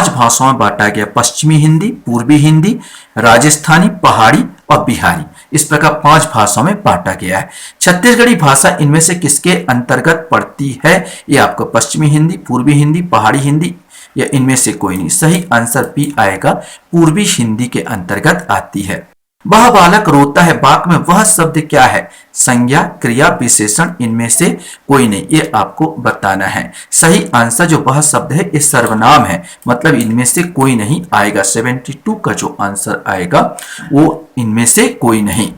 भाषाओं में बांटा गया। पश्चिमी हिंदी, पूर्वी हिंदी, राजस्थानी, पहाड़ी और बिहारी, इस प्रकार 5 भाषाओं में बांटा गया है। छत्तीसगढ़ी भाषा इनमें से किसके अंतर्गत पड़ती है? ये आपको पश्चिमी हिंदी, पूर्वी हिंदी, पहाड़ी हिंदी या इनमें से कोई नहीं। सही आंसर बी आएगा, पूर्वी हिंदी के अंतर्गत आती है। वह बालक रोता है, वाक्य में वह शब्द क्या है? संज्ञा, क्रिया, विशेषण, इनमें से कोई नहीं, ये आपको बताना है। सही आंसर जो वह शब्द है ये सर्वनाम है, मतलब इनमें से कोई नहीं आएगा। 72 का जो आंसर आएगा वो इनमें से कोई नहीं।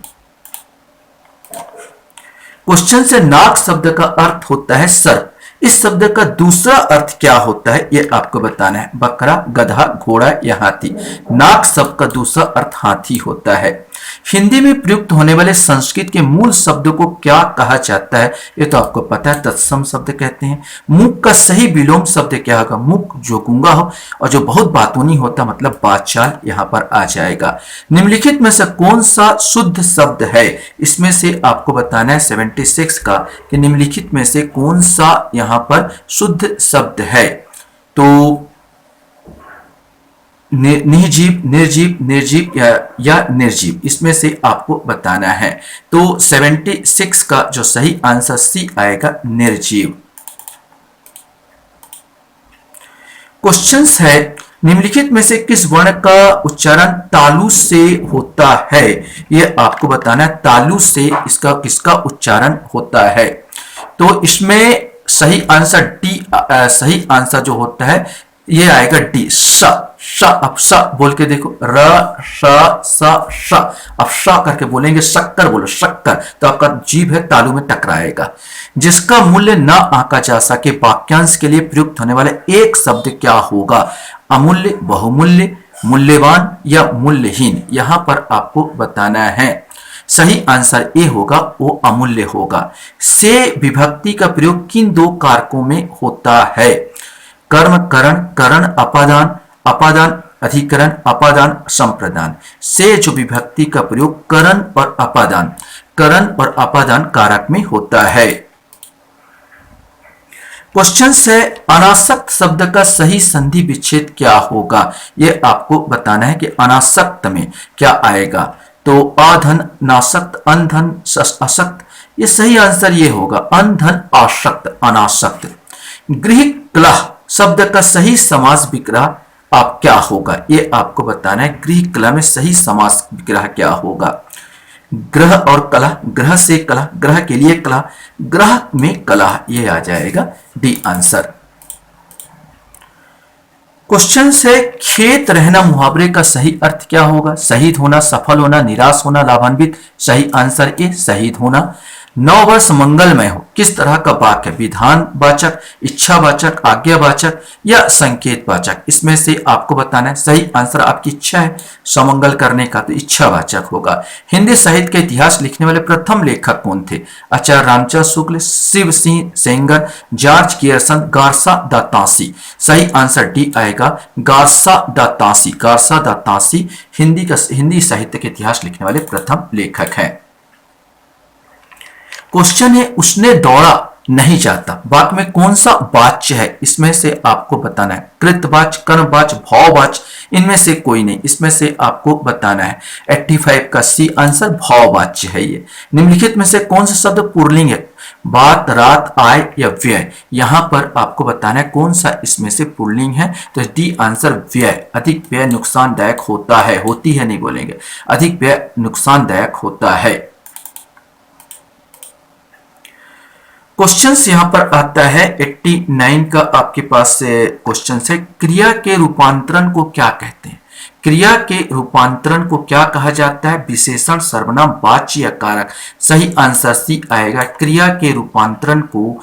क्वेश्चन से, नाक शब्द का अर्थ होता है सर्प, इस शब्द का दूसरा अर्थ क्या होता है ये आपको बताना है। बकरा, गधा, घोड़ा या हाथी। नाक शब्द का दूसरा अर्थ हाथी होता है। हिंदी में प्रयुक्त होने वाले संस्कृत के मूल शब्द को क्या कहा जाता है? ये तो आपको पता है, तत्सम शब्द कहते हैं। मूक का सही विलोम शब्द क्या होगा? मूक जो गूंगा हो और जो बहुत बातूनी होता, मतलब बातचाल, यहां पर आ जाएगा। निम्नलिखित में से कौन सा शुद्ध शब्द है? इसमें से आपको बताना है 76 का कि निम्नलिखित में से कौन सा यहां पर शुद्ध शब्द है। तो निर्जीव, निर्जीव, निर्जीव या निर्जीव, इसमें से आपको बताना है। तो 76 का जो सही आंसर सी आएगा, निर्जीव। क्वेश्चन है, निम्नलिखित में से किस वर्ण का उच्चारण तालु से होता है? यह आपको बताना है, तालु से इसका किसका उच्चारण होता है। तो इसमें सही आंसर डी, सही आंसर जो होता है ये आएगा डी, श। अब श बोल के देखो, र श स श। अब श करके बोलेंगे, शक्कर बोलो, शक्कर, तो आपका जीभ है तालु में टकराएगा। जिसका मूल्य न आंका जा सके, वाक्यांश के लिए प्रयुक्त होने वाला एक शब्द क्या होगा? अमूल्य, बहुमूल्य, मूल्यवान या मूल्यहीन, यहां पर आपको बताना है। सही आंसर ए होगा, वो अमूल्य होगा। से विभक्ति का प्रयोग किन 2 कारकों में होता है? कर्म, करण, करण, अपादान, अपादान, अधिकरण, अपादान, संप्रदान। से जो विभक्ति का प्रयोग करण और अपादान कारक में होता है। क्वेश्चन है, अनासक्त शब्द का सही संधि विच्छेद क्या होगा? यह आपको बताना है कि अनासक्त में क्या आएगा। तो अधन, नासक्त, अनधन, असक्त, ये सही आंसर ये होगा, अनधन, आसक्त, अनासक्त। गृह कलह शब्द का सही समास विग्रह आप क्या होगा? ये आपको बताना है, गृह कलह में सही समास विग्रह क्या होगा। ग्रह और कलह, ग्रह से कलह, ग्रह के लिए कलह, ग्रह में कलह, ये आ जाएगा डी आंसर। क्वेश्चन से, खेत रहना मुहावरे का सही अर्थ क्या होगा? शहीद होना, सफल होना, निराश होना, लाभान्वित। सही आंसर ए, शहीद होना। 9 वर्ष मंगलमय हो, किस तरह का वाक्य? विधानवाचक, इच्छावाचक, आज्ञावाचक या संकेतवाचक, इसमें से आपको बताना है। सही आंसर आपकी इच्छा है समंगल करने का, तो इच्छावाचक होगा। हिंदी साहित्य का इतिहास लिखने वाले प्रथम लेखक कौन थे? Acharya Ramchandra Shukla, Shiv Singh Sengar, George Grierson, Garcin de Tassy. सही आंसर डी आएगा, Garcin de Tassy. Garcin de Tassy Hindi साहित्य के इतिहास लिखने वाले प्रथम लेखक हैं। क्वेश्चन है उसने दौड़ा नहीं जाता। वाक्य में कौन सा वाच्य है, इसमें से आपको बताना है। कृतवाच्य, कर्मवाच्य, भाववाच्य, इनमें से कोई नहीं, इसमें से आपको बताना है। 85 का सी आंसर भाववाच्य है ये। निम्नलिखित में से कौन सा शब्द पुल्लिंग है, बात, रात, आय या व्यय, यहां पर आपको बताना है कौन सा इसमें से पुल्लिंग है। तो डी आंसर व्यय। अधिक व्यय नुकसानदायक होता है, होती है नहीं बोलेंगे, अधिक व्यय नुकसानदायक होता है। क्वेश्चन यहां पर आता है 89 का आपके पास क्वेश्चन है, क्रिया के रूपांतरण को क्या कहते हैं। क्रिया के रूपांतरण को क्या कहा जाता है, विशेषण, सर्वनाम, वाच्य या कारक। सही आंसर सी आएगा, क्रिया के रूपांतरण को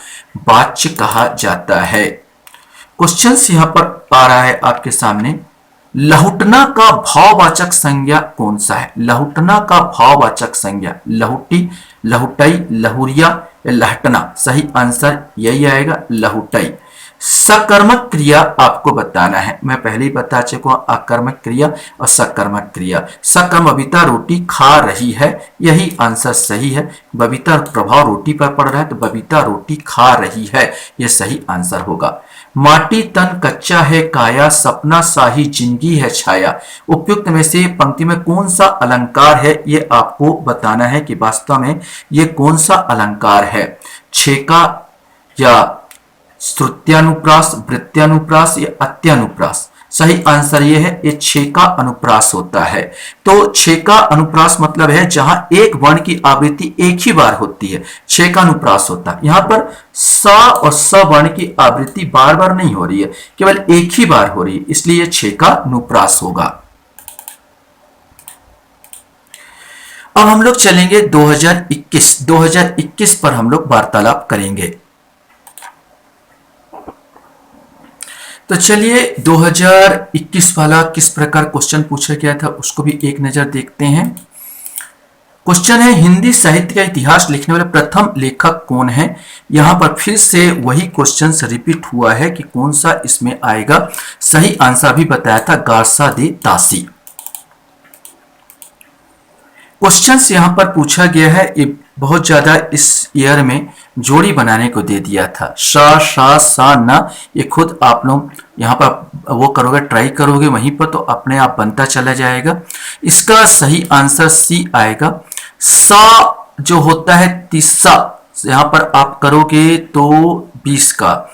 वाच्य कहा जाता है। क्वेश्चन यहां पर आ रहा है आपके सामने, लहुटना का भाववाचक संज्ञा कौन सा है। लहुटना का भाववाचक संज्ञा, लहुटी, लहुटई, लहुरिया या लहटना। सही आंसर यही आएगा, लहुटई। सकर्मक क्रिया आपको बताना है, मैं पहले ही बता चुका हूं, अकर्मक क्रिया और सकर्मक क्रिया। सकर्म, बबीता रोटी खा रही है, यही आंसर सही है। बबीता प्रभाव रोटी पर पड़ रहा है तो बबीता रोटी खा रही है, यह सही आंसर होगा। माटी तन कच्चा है काया, सपना शाही जिंदगी है छाया। उपयुक्त में से पंक्ति में कौन सा अलंकार है, ये आपको बताना है कि वास्तव में ये कौन सा अलंकार है। छेका या श्रुत्यानुप्रास, वृत्यानुप्रास या अत्यानुप्रास। सही आंसर ये है, ये छेका अनुप्रास होता है। तो छेका अनुप्रास मतलब है जहां एक वर्ण की आवृत्ति एक ही बार होती है, छेका अनुप्रास होता है। यहां पर स और स वर्ण की आवृत्ति बार बार नहीं हो रही है, केवल एक ही बार हो रही है, इसलिए छेका अनुप्रास होगा। अब हम लोग चलेंगे 2021 पर हम लोग वार्तालाप करेंगे। तो चलिए 2021 वाला किस प्रकार क्वेश्चन पूछा गया था उसको भी एक नजर देखते हैं। क्वेश्चन है, हिंदी साहित्य का इतिहास लिखने वाले प्रथम लेखक कौन है। यहां पर फिर से वही क्वेश्चन रिपीट हुआ है कि कौन सा इसमें आएगा। सही आंसर भी बताया था, गार्सा दे तासी। क्वेश्चंस यहां पर पूछा गया है, ये बहुत ज्यादा इस ईयर में जोड़ी बनाने को दे दिया था, शा, शा, सा, ना। ये खुद आप लोग यहाँ पर वो करोगे, ट्राई करोगे वहीं पर, तो अपने आप बनता चला जाएगा। इसका सही आंसर सी आएगा। सा जो होता है तीसरा, यहाँ पर आप करोगे तो 20 का।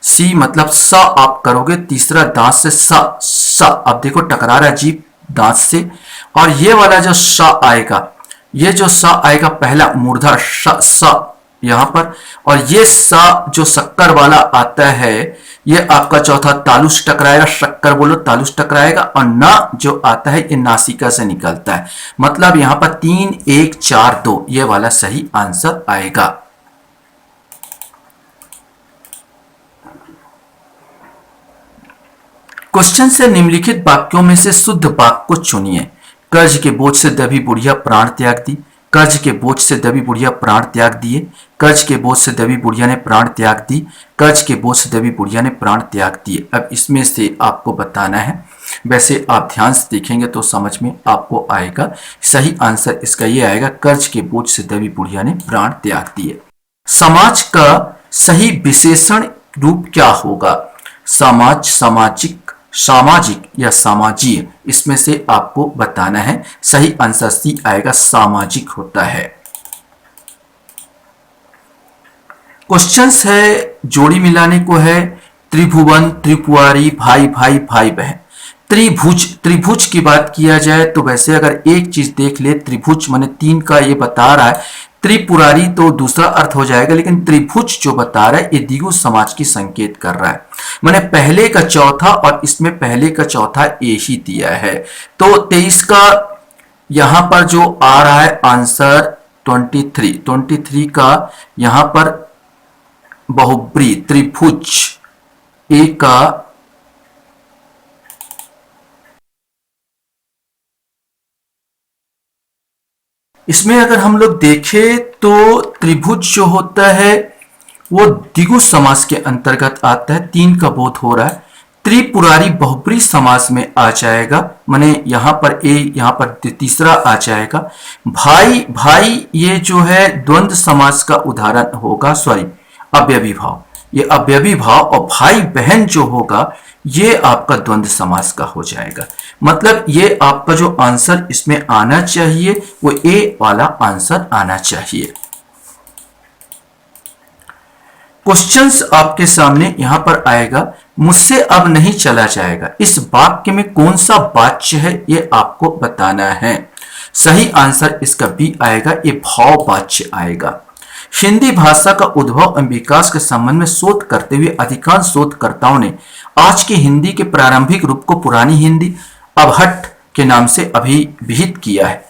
सी मतलब सा आप करोगे, तीसरा दांत से सा। अब देखो टकरा रहा है जीभ दांत से। और ये वाला जो सा आएगा, ये जो सा आएगा पहला मूर्धा सा यहां पर, और ये सा जो शक्कर वाला आता है ये आपका चौथा तालु से टकराएगा, शक्कर बोलो तालु से टकराएगा। और ना जो आता है ये नासिका से निकलता है, मतलब यहां पर 3 1 4 2 ये वाला सही आंसर आएगा। क्वेश्चन से निम्नलिखित वाक्यों में से शुद्ध वाक्य को चुनिए। कर्ज के बोझ से दबी बुढ़िया प्राण त्याग दी। कर्ज के बोझ से दबी बुढ़िया प्राण त्याग दिए। कर्ज के बोझ से दबी बुढ़िया ने प्राण त्याग दी। कर्ज के बोझ से दबी बुढ़िया ने प्राण त्याग दिए। अब इसमें से आपको बताना है, वैसे आप ध्यान से देखेंगे तो समझ में आपको आएगा। सही आंसर इसका ये आएगा, कर्ज के बोझ से दबी बुढ़िया ने प्राण त्याग दिए। समाज का सही विशेषण रूप क्या होगा। समाज, सामाजिक, सामाजिक या सामाजीय, इसमें से आपको बताना है। सही आंसर सी आएगा, सामाजिक होता है। क्वेश्चंस है जोड़ी मिलाने को है, त्रिभुवन, त्रिपुआरी, भाई भाई, भाई बहन। त्रिभुज, त्रिभुज की बात किया जाए तो वैसे अगर एक चीज देख ले, त्रिभुज माने 3 का ये बता रहा है, त्रिपुरारी तो दूसरा अर्थ हो जाएगा, लेकिन त्रिभुज जो बता रहा है ये द्विगु समाज की संकेत कर रहा है। मैंने पहले का चौथा और इसमें पहले का चौथा ए ही दिया है। तो 23 का यहां पर जो आ रहा है आंसर 23 का यहां पर बहुब्री त्रिभुज ए का इसमें अगर हम लोग देखें तो त्रिभुज जो होता है वो द्विगु समास के अंतर्गत आता है। 3 का बोध हो रहा है, त्रिपुरारी बहुब्री समास में आ जाएगा, माने यहां पर ए, यहां पर तीसरा आ जाएगा। भाई भाई ये जो है द्वंद्व समास का उदाहरण होगा, सॉरी अव्ययी भाव, ये अव्ययी भाव, और भाई बहन जो होगा ये आपका द्वंद्व समास का हो जाएगा। मतलब ये आपका जो आंसर इसमें आना चाहिए वो ए वाला आंसर आना चाहिए। क्वेश्चंस आपके सामने यहां पर आएगा, मुझसे अब नहीं चला जाएगा, इस वाक्य में कौन सा वाच्य है ये आपको बताना है। सही आंसर इसका बी आएगा, ये भाव वाच्य आएगा। हिंदी भाषा का उद्भव एवं विकास के संबंध में शोध करते हुए अधिकांश शोधकर्ताओं ने आज की हिंदी के प्रारंभिक रूप को पुरानी हिंदी अबहट के नाम से अभिहित किया है।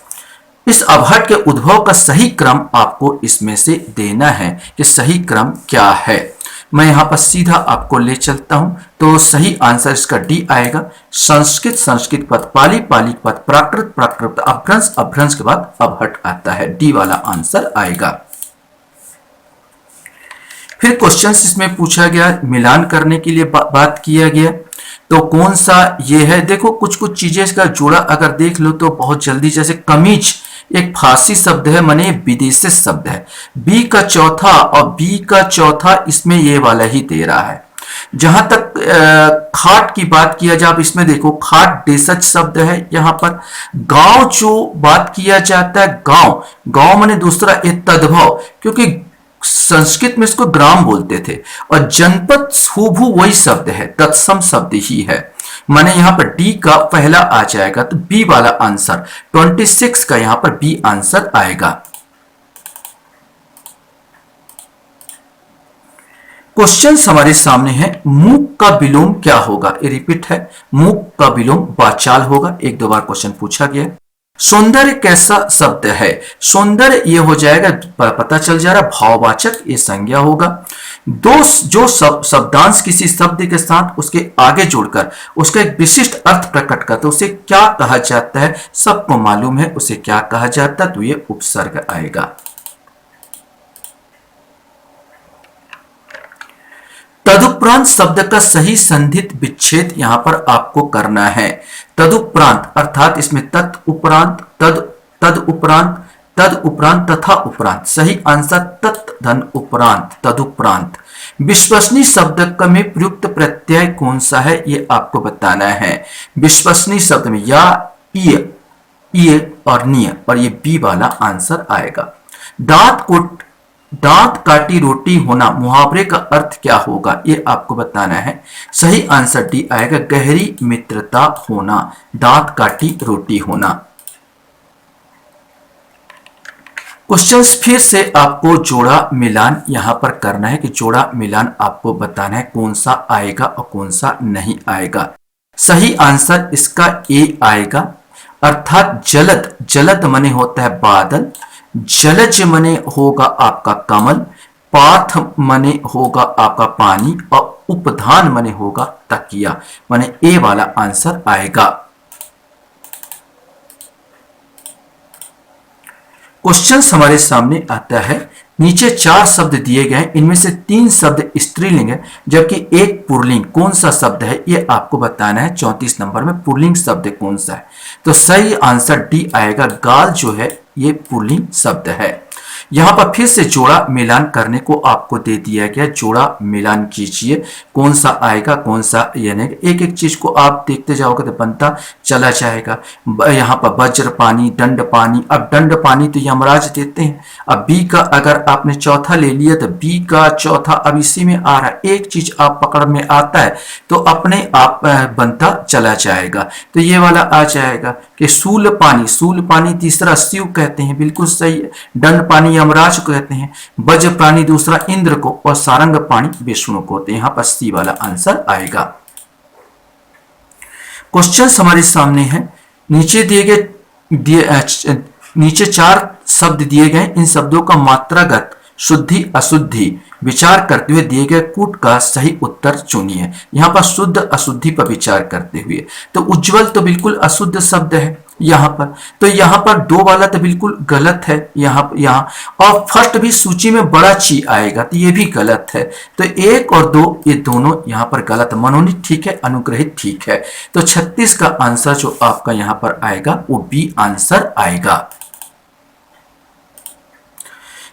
इस अबहट के उद्भव का सही क्रम आपको इसमें से देना है कि सही क्रम क्या है। मैं यहां पर सीधा आपको ले चलता हूं, तो सही आंसर इसका डी आएगा। संस्कृत संस्कृत पद, पाली पाली पद, प्राकृत प्राकृत, अपभ्रंश अपभ्रंश के बाद अबहट आता है, डी वाला आंसर आएगा। फिर क्वेश्चंस इसमें पूछा गया, मिलान करने के लिए बात किया गया, तो कौन सा ये है। देखो कुछ कुछ चीजें इसका जोड़ा अगर देख लो तो बहुत जल्दी, जैसे कमीज एक फारसी शब्द है, माने विदेशी शब्द है। बी का चौथा और बी का चौथा इसमें ये वाला ही दे रहा है। जहां तक खाट की बात किया जाए, आप इसमें देखो खाट देशज शब्द है। यहाँ पर गांव जो बात किया जाता है, गांव गांव माने दूसरा एक तद्भव, क्योंकि संस्कृत में इसको ग्राम बोलते थे, और जनपद हूबहू वही शब्द है, तत्सम शब्द ही है, माने यहां पर डी का पहला आ जाएगा, तो बी वाला आंसर 26 का यहां पर बी आंसर आएगा। क्वेश्चन हमारे सामने है, मूक का विलोम क्या होगा। ये रिपीट है, मूक का विलोम वाचाल होगा। एक दो बार क्वेश्चन पूछा गया। सौंदर्य कैसा शब्द है। सौंदर्य ये हो जाएगा, पता चल जा रहा, भाववाचक, ये संज्ञा होगा। दो जो शब्दांश किसी शब्द के साथ उसके आगे जोड़कर उसका एक विशिष्ट अर्थ प्रकट करते उसे क्या कहा जाता है, सबको मालूम है उसे क्या कहा जाता है, तो ये उपसर्ग आएगा। तदुपरांत शब्द का सही संधित विच्छेद यहां पर आपको करना है। तदुपरांत अर्थात इसमें तत् उपरांत, तद उपरांत, तद उपरांत तथा उपरांत, सही आंसर तत् धन उपरांत, तदुपरांत। विश्वसनीय शब्द में प्रयुक्त प्रत्यय कौन सा है ये आपको बताना है। विश्वसनीय शब्द में या ईय और निय, और ये बी वाला आंसर आएगा। दांत काटी रोटी होना, मुहावरे का अर्थ क्या होगा ये आपको बताना है। सही आंसर डी आएगा, गहरी मित्रता होना, दांत काटी रोटी होना। क्वेश्चंस फिर से आपको जोड़ा मिलान यहां पर करना है कि जोड़ा मिलान आपको बताना है कौन सा आएगा और कौन सा नहीं आएगा। सही आंसर इसका ए आएगा, अर्थात जलद, जलद मने होता है बादल, जलज मने होगा आपका कमल, पाथ मने होगा आपका पानी, और उपधान मने होगा तकिया, माने ए वाला आंसर आएगा। क्वेश्चन हमारे सामने आता है, नीचे 4 शब्द दिए गए, इनमें से 3 शब्द स्त्रीलिंग है जबकि एक पुल्लिंग, कौन सा शब्द है ये आपको बताना है। 34 नंबर में पुल्लिंग शब्द कौन सा है, तो सही आंसर डी आएगा, गाल जो है ये पुल्लिंग शब्द है। यहां पर फिर से जोड़ा मिलान करने को आपको दे दिया गया, जोड़ा मिलान कीजिए कौन सा आएगा कौन सा ये नहीं। एक एक चीज को आप देखते जाओगे तो बनता चला जाएगा। यहाँ पर वज्र पानी, दंड पानी, अब दंड पानी तो यमराज देते हैं। अब बी का अगर आपने चौथा ले लिया तो बी का चौथा अब इसी में आ रहा है, एक चीज आप पकड़ में आता है तो अपने आप बनता चला जाएगा। तो ये वाला आ जाएगा कि सूल पानी तीसरा शिव कहते हैं, बिल्कुल सही है। दंड पानी यमराज को कहते हैं, वज्र प्राणी दूसरा इंद्र को, और सारंग पानी विष्णु को होते हैं। यहां पर सी वाला आंसर आएगा। क्वेश्चन हमारे सामने है, नीचे दिए गए नीचे 4 शब्द दिए गए, इन शब्दों का मात्रागत शुद्धि अशुद्धि विचार करते हुए दिए गए कूट का सही उत्तर चुनिए। यहां पर शुद्ध अशुद्धि पर विचार करते हुए, तो उज्जवल तो बिल्कुल अशुद्ध शब्द है, यहां पर, तो यहां पर 2 वाला तो बिल्कुल गलत है, यहां और फर्स्ट भी सूची में बड़ा ची आएगा तो ये भी गलत है। तो 1 और 2 ये दोनों यहां पर गलत। मनोनीत ठीक है, अनुग्रहित ठीक है। तो 36 का आंसर जो आपका यहां पर आएगा वो बी आंसर आएगा।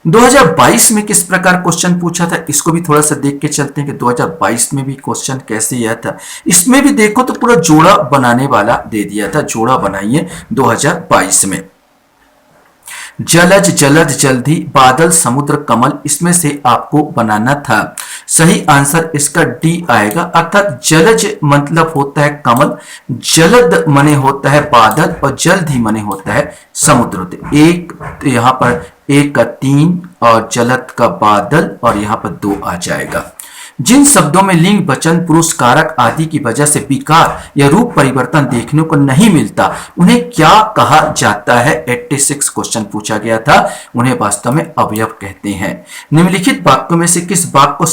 2022 में किस प्रकार क्वेश्चन पूछा था, इसको भी थोड़ा सा देख के चलते हैं कि 2022 में भी क्वेश्चन कैसे यह था। इसमें भी देखो तो पूरा जोड़ा बनाने वाला दे दिया था, जोड़ा बनाइए 2022 में। जलज, जलद, जल्दी, बादल, समुद्र, कमल, इसमें से आपको बनाना था। सही आंसर इसका डी आएगा, अर्थात जलज मतलब होता है कमल, जलद मने होता है बादल और जल्दी मने होता है समुद्र। तो एक तो यहां पर 1 का 3 और जलद का बादल और यहां पर 2 आ जाएगा। जिन शब्दों में लिंग, वचन, पुरुष, कारक आदि की वजह से विकार या रूप परिवर्तन देखने को नहीं मिलता, उन्हें क्या कहा जाता है? 86 क्वेश्चन पूछा गया था। उन्हें वास्तव में अवयव कहते हैं। निम्नलिखित वाक्यों में से किस वाक्य को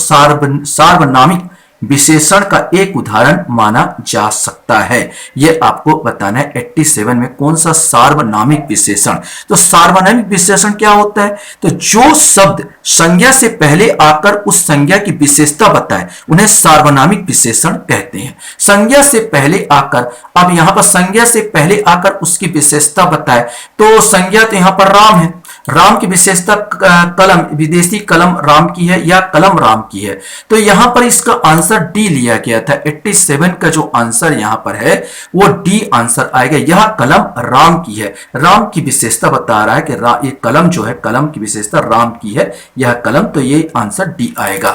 सार्वनामिक विशेषण का एक उदाहरण माना जा सकता है? यह आपको बताना है 87 में कौन सा सार्वनामिक विशेषण। तो सार्वनामिक विशेषण क्या होता है? तो जो शब्द संज्ञा से पहले आकर उस संज्ञा की विशेषता बताए उन्हें सार्वनामिक विशेषण कहते हैं। संज्ञा से पहले आकर, अब यहां पर संज्ञा से पहले आकर उसकी विशेषता बताए, तो संज्ञा तो यहां पर राम है, राम की विशेषता कलम, विदेशी कलम राम की है या कलम राम की है, तो यहां पर इसका आंसर डी लिया गया था। 87 का जो आंसर यहां पर है वो डी आंसर आएगा। यह कलम राम की है, राम की विशेषता बता रहा है कि ये कलम जो है, कलम की विशेषता राम की है, यह कलम, तो ये आंसर डी आएगा।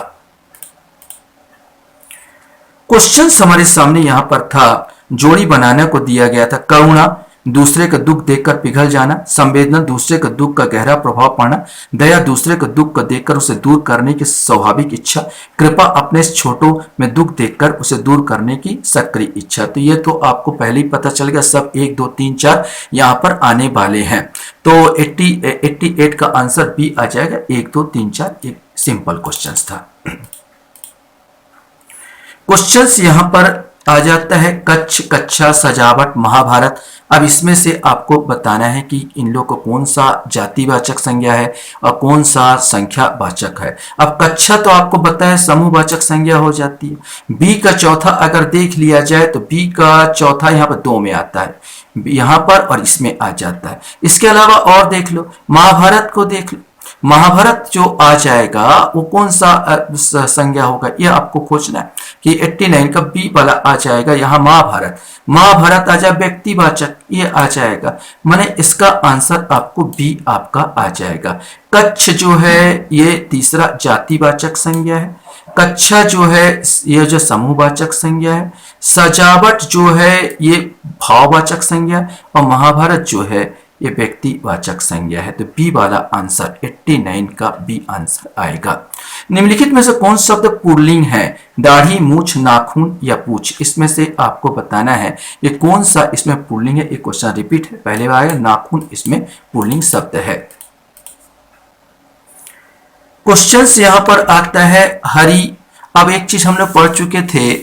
क्वेश्चन हमारे सामने यहां पर था, जोड़ी बनाने को दिया गया था। करुणा, दूसरे का दुख देखकर पिघल जाना। संवेदना, दूसरे का दुख का गहरा प्रभाव पड़ना। दया, दूसरे का दुख को देखकर उसे दूर करने की स्वाभाविक इच्छा। कृपा, अपने छोटों में दुख देखकर उसे दूर करने की सक्रिय इच्छा। तो ये तो आपको पहले ही पता चल गया, सब 1 2 3 4 यहां पर आने वाले हैं। तो 88 का आंसर बी आ जाएगा। 1 2 3 4 एक सिंपल क्वेश्चन था। क्वेश्चंस यहां पर आ जाता है कच्छ, कच्छा, सजावट, महाभारत। अब इसमें से आपको बताना है कि इन लोगों को कौन सा जातिवाचक संज्ञा है और कौन सा संख्यावाचक है। अब कच्छा तो आपको बताया समूहवाचक संज्ञा हो जाती है। बी का चौथा अगर देख लिया जाए तो बी का चौथा यहाँ पर 2 में आता है, यहाँ पर और इसमें आ जाता है। इसके अलावा और देख लो, महाभारत को देख लो, महाभारत जो आ जाएगा वो कौन सा संज्ञा होगा, यह आपको खोजना है कि 89 का बी वाला आ जाएगा। यहां महाभारत, महाभारत आ जाए व्यक्तिवाचक, ये आ जाएगा, माने इसका आंसर आपको बी आपका आ जाएगा। कच्छ जो है ये तीसरा जातिवाचक संज्ञा है। कच्छा जो है ये जो समूहवाचक संज्ञा है। सजावट जो है ये भाववाचक संज्ञा है और महाभारत जो है ये व्यक्तिवाचक संज्ञा है। तो बी वाला आंसर 89 का बी आंसर आएगा। निम्नलिखित में से कौन शब्द पुल्लिंग है? दाढ़ी, मूछ, नाखून या पूछ, इसमें से आपको बताना है ये कौन सा इसमें पुल्लिंग है। एक क्वेश्चन रिपीट है, पहले आएगा नाखून, इसमें पुल्लिंग शब्द है। क्वेश्चंस यहां पर आता है हरि। अब एक चीज हम लोग पढ़ चुके थे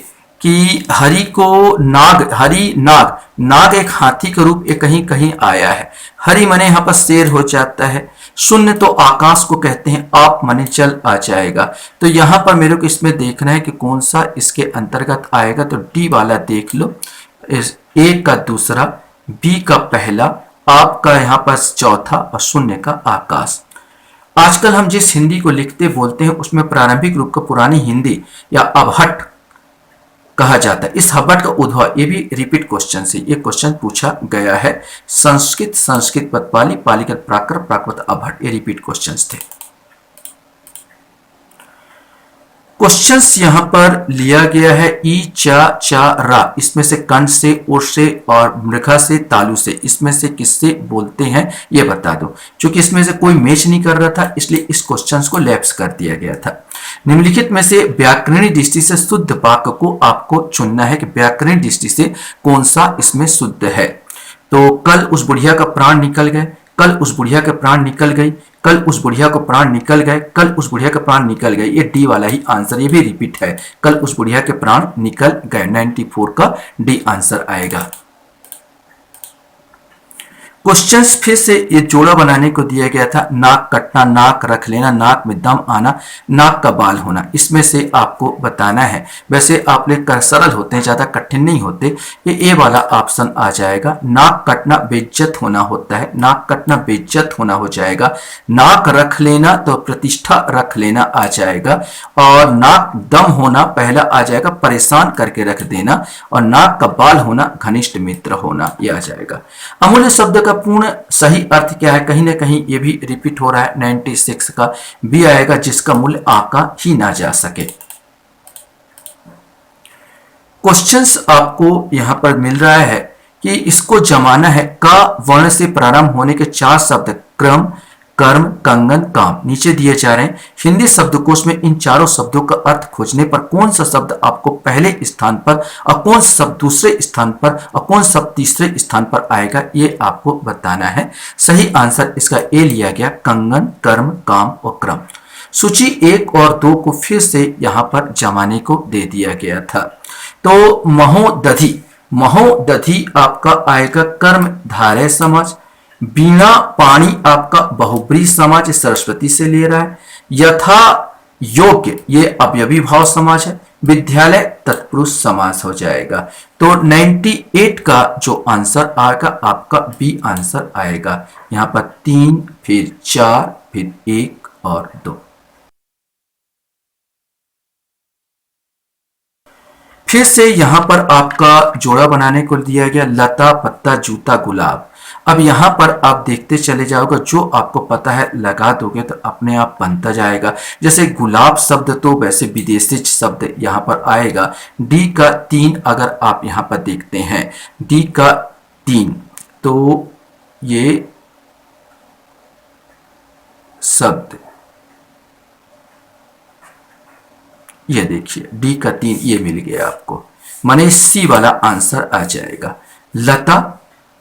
कि हरि को नाग, हरि नाग, नाग एक हाथी का रूप एक कहीं कहीं आया है। हरि मने यहाँ पर शेर हो जाता है। शून्य तो आकाश को कहते हैं, आप मने जल आ जाएगा। तो यहाँ पर मेरे को इसमें देखना है कि कौन सा इसके अंतर्गत आएगा। तो डी वाला देख लो, ए का दूसरा, बी का पहला, आप का यहाँ पर चौथा और शून्य का आकाश। आजकल हम जिस हिंदी को लिखते बोलते हैं उसमें प्रारंभिक रूप को पुरानी हिंदी या अबहट कहा जाता है। इस हबट का उद्भव, ये भी रिपीट क्वेश्चन से ये क्वेश्चन पूछा गया है। संस्कृत, संस्कृत पद पाली, पालीगत प्राकृत, प्राकृत अबहट, ये रिपीट क्वेश्चंस थे। क्वेश्चंस यहां पर लिया गया है ई, चा, चा, रा, इसमें से कंठ से, उर से और मृखा से, तालु से, इसमें से किससे बोलते हैं ये बता दो। क्योंकि इसमें से कोई मैच नहीं कर रहा था इसलिए इस क्वेश्चंस को लैप्स कर दिया गया था। निम्नलिखित में से व्याकरणिक दृष्टि से शुद्ध वाक्य को आपको चुनना है कि व्याकरणिक दृष्टि से कौन सा इसमें शुद्ध है। तो कल उस बुढ़िया का प्राण निकल गए, कल उस बुढ़िया के प्राण निकल गई, कल उस बुढ़िया को प्राण निकल गए, कल उस बुढ़िया के प्राण निकल गए, ये डी वाला ही आंसर, ये भी रिपीट है, कल उस बुढ़िया के प्राण निकल गए। 94 का डी आंसर आएगा। क्वेश्चंस फिर से ये जोड़ा बनाने को दिया गया था, नाक कटना, नाक रख लेना, नाक में दम आना, नाक का बाल होना, इसमें से आपको बताना है। वैसे आप लोग सरल होते हैं, ज्यादा कठिन नहीं होते। ये ए वाला ऑप्शन आ जाएगा। नाक कटना बेइज्जत होना होता है, नाक कटना बेइज्जत होना हो जाएगा। नाक रख लेना तो प्रतिष्ठा रख लेना आ जाएगा। और नाक दम होना पहला आ जाएगा, परेशान करके रख देना। और नाक का बाल होना घनिष्ठ मित्र होना, यह आ जाएगा। अमूल्य शब्द का पूर्ण सही अर्थ क्या है? कहीं ना कहीं ये भी रिपीट हो रहा है, 96 का बी आएगा, जिसका मूल्य आका ही ना जा सके। क्वेश्चंस आपको यहां पर मिल रहा है कि इसको जमाना है। का वर्ण से प्रारंभ होने के 4 शब्द क्रम, कर्म, कंगन, काम नीचे दिए जा रहे हैं। हिंदी शब्दकोश में इन चारों शब्दों का अर्थ खोजने पर कौन सा शब्द आपको पहले स्थान पर और कौन सा शब्द दूसरे स्थान पर और कौन सा तीसरे स्थान पर आएगा, ये आपको बताना है। सही आंसर इसका ए लिया गया, कंगन, कर्म, काम और क्रम। सूची 1 और 2 को फिर से यहां पर जमाने को दे दिया गया था। तो महोदधि, महोदधि आपका आएगा कर्म धारय समाज। बीणा पाणी आपका बहुब्रीहि समाज, सरस्वती से ले रहा है। यथा योग्य ये अवयवी भाव समाज है। विद्यालय तत्पुरुष समास हो जाएगा। तो 98 का जो आंसर आएगा आपका बी आंसर आएगा। यहां पर 3 फिर 4 फिर 1 और 2। फिर से यहां पर आपका जोड़ा बनाने को दिया गया, लता, पत्ता, जूता, गुलाब। अब यहां पर आप देखते चले जाओगे, जो आपको पता है लगा दोगे तो अपने आप बनता जाएगा। जैसे गुलाब शब्द तो वैसे विदेशी शब्द यहां पर आएगा। डी का 3 अगर आप यहां पर देखते हैं, डी का 3, तो ये शब्द, ये देखिए डी का 3 ये मिल गया आपको, माने सी वाला आंसर आ जाएगा। लता,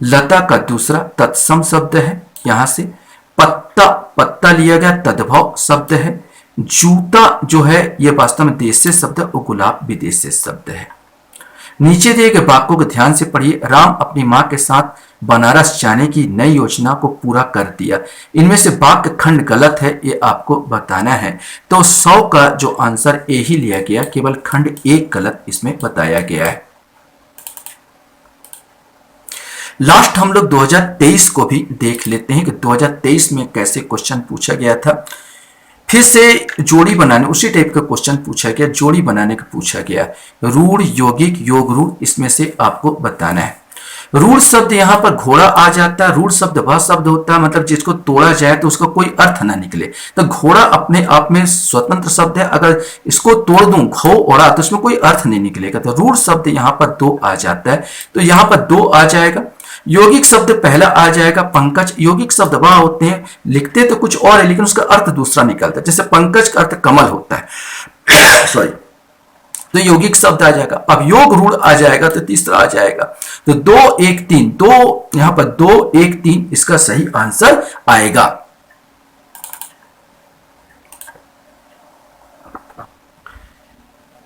लता का दूसरा तत्सम शब्द है यहां से। पत्ता, पत्ता लिया गया तद्भव शब्द है। जूता जो है ये वास्तव में देश शब्द और गुलाब विदेशी शब्द है। नीचे दिए गए वाक्यों को ध्यान से पढ़िए। राम अपनी मां के साथ बनारस जाने की नई योजना को पूरा कर दिया। इनमें से वाक्य खंड गलत है, ये आपको बताना है। तो 100 का जो आंसर ए ही लिया गया, केवल खंड 1 गलत इसमें बताया गया है। लास्ट हम लोग 2023 को भी देख लेते हैं कि 2023 में कैसे क्वेश्चन पूछा गया था। फिर से जोड़ी बनाने, उसी टाइप का क्वेश्चन पूछा गया, जोड़ी बनाने का पूछा गया। रूढ़, यौगिक, योग रूढ़, इसमें से आपको बताना है। रूढ़ शब्द यहां पर घोड़ा आ जाता है। रूढ़ शब्द वह शब्द होता है मतलब जिसको तोड़ा जाए तो उसका कोई अर्थ ना निकले। तो घोड़ा अपने आप में स्वतंत्र शब्द है, अगर इसको तोड़ दूं घो ओढ़ा तो उसमें कोई अर्थ नहीं निकलेगा। तो रूढ़ शब्द यहां पर 2 आ जाता है, तो यहां पर 2 आ जाएगा। यौगिक शब्द पहला आ जाएगा। पंकज, यौगिक शब्द वह होते हैं लिखते तो कुछ और है लेकिन उसका अर्थ दूसरा निकलता है। जैसे पंकज का अर्थ कमल होता है सॉरी, तो यौगिक शब्द आ जाएगा। अब योग रूढ़ आ जाएगा तो तीसरा आ जाएगा। तो 2 1 3, 2 यहां पर 2 1 3 इसका सही आंसर आएगा।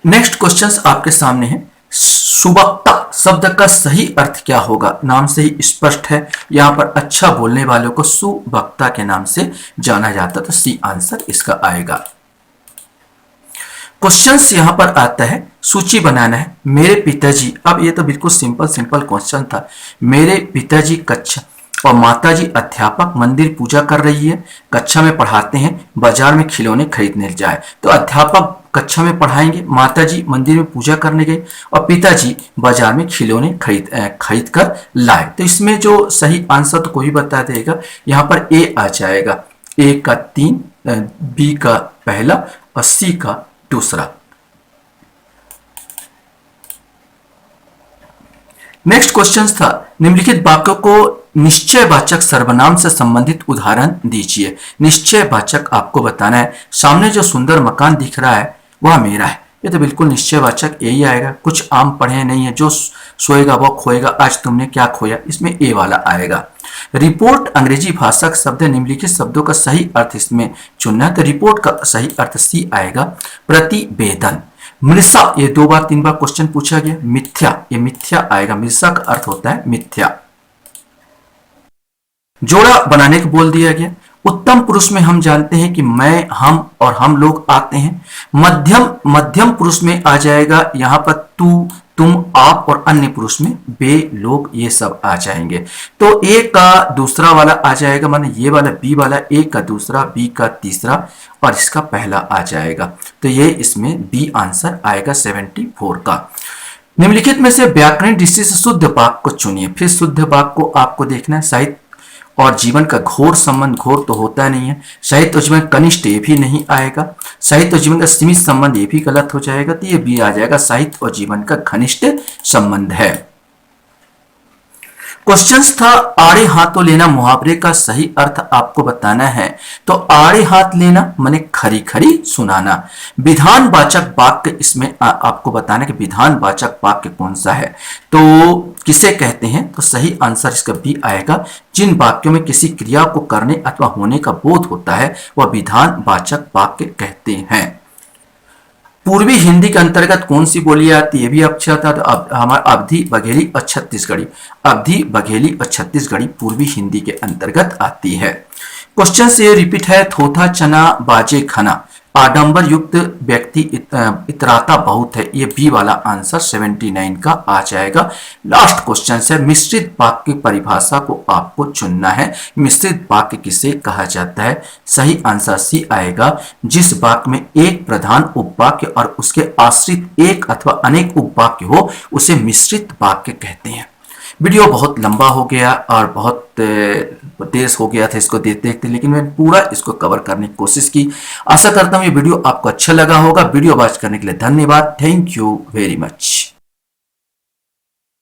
नेक्स्ट क्वेश्चंस आपके सामने है। सुबक्ता शब्द का सही अर्थ क्या होगा? नाम से ही स्पष्ट है, यहां पर अच्छा बोलने वालों को सुबक्ता के नाम से जाना जाता, तो सी आंसर इसका आएगा। क्वेश्चंस यहां पर आता है, सूची बनाना है। मेरे पिताजी, अब ये तो बिल्कुल सिंपल सिंपल क्वेश्चन था। मेरे पिताजी कक्षा और माताजी अध्यापक, मंदिर पूजा कर रही है, कक्षा में पढ़ाते हैं, बाजार में खिलौने खरीदने जाए। तो अध्यापक कक्षा में पढ़ाएंगे, माताजी मंदिर में पूजा करने गए और पिताजी बाजार में खिलौने खरीद कर लाए। तो इसमें जो सही आंसर तो कोई बता देगा। यहां पर ए आ जाएगा। ए का 3, बी का पहला और सी का दूसरा। नेक्स्ट क्वेश्चन था, निम्नलिखित वाक्यों को निश्चयवाचक सर्वनाम से संबंधित उदाहरण दीजिए। निश्चयवाचक आपको बताना है। सामने जो सुंदर मकान दिख रहा है वह मेरा है, ये तो बिल्कुल निश्चयवाचक यही आएगा। कुछ आम पढ़े नहीं है, जो सोएगा वह खोएगा, आज तुमने क्या खोया, इसमें ए वाला आएगा। रिपोर्ट अंग्रेजी भाषा का शब्द है। निम्नलिखित शब्दों का सही अर्थ इसमें चुनना है, तो रिपोर्ट का सही अर्थ सी आएगा। प्रतिवेदन। मृषा, ये 2 बार 3 बार क्वेश्चन पूछा गया। मिथ्या, ये मिथ्या आएगा। मृषा का अर्थ होता है मिथ्या। जोड़ा बनाने को बोल दिया गया। उत्तम पुरुष में हम जानते हैं कि मैं, हम और हम लोग आते हैं। मध्यम पुरुष में आ जाएगा यहां पर तू, तुम, आप, और अन्य पुरुष में वे, लोग, ये सब आ जाएंगे। तो ए का दूसरा वाला आ जाएगा, माने ये वाला बी वाला, ए का दूसरा, बी का तीसरा और इसका पहला आ जाएगा। तो ये इसमें बी आंसर आएगा 74 का। निम्नलिखित में से व्याकरण दृष्टि से शुद्ध वाक्य को चुनिए। फिर शुद्ध वाक्य को आपको देखना है। साहित्य और जीवन का घोर संबंध, घोर तो होता नहीं है। साहित्य और जीवन कनिष्ठ, ये भी नहीं आएगा। साहित्य और जीवन का सीमित संबंध, ये भी गलत हो जाएगा। तो ये भी आ जाएगा, साहित्य और जीवन का घनिष्ठ संबंध है। क्वेश्चंस था आड़े हाथों लेना, मुहावरे का सही अर्थ आपको बताना है। तो आड़े हाथ लेना माने खरी खरी सुनाना। विधानवाचक वाक्य इसमें आपको बताना कि विधानवाचक वाक्य कौन सा है, तो किसे कहते हैं। तो सही आंसर इसका बी आएगा। जिन वाक्यों में किसी क्रिया को करने अथवा होने का बोध होता है वह विधानवाचक वाक्य कहते हैं। पूर्वी हिंदी के अंतर्गत कौन सी बोली आती है, ये भी अच्छा था। तो हमारा अवधी, बघेली और छत्तीसगढ़ी, अवधी, बघेली और छत्तीसगढ़ी पूर्वी हिंदी के अंतर्गत आती है। क्वेश्चन से रिपीट है। थोथा चना बाजे खना, आडंबर युक्त व्यक्ति इतराता बहुत है, ये बी वाला आंसर 79 का आ जाएगा। लास्ट क्वेश्चन है। मिश्रित वाक्य की परिभाषा को आपको चुनना है। मिश्रित वाक्य किसे कहा जाता है। सही आंसर सी आएगा। जिस वाक्य में एक प्रधान उपवाक्य और उसके आश्रित एक अथवा अनेक उपवाक्य हो उसे मिश्रित वाक्य कहते हैं। वीडियो बहुत लंबा हो गया और बहुत देर हो गया था इसको देखते देखते, लेकिन मैंने पूरा इसको कवर करने की कोशिश की। आशा करता हूँ ये वीडियो आपको अच्छा लगा होगा। वीडियो वॉच करने के लिए धन्यवाद। Thank you very much.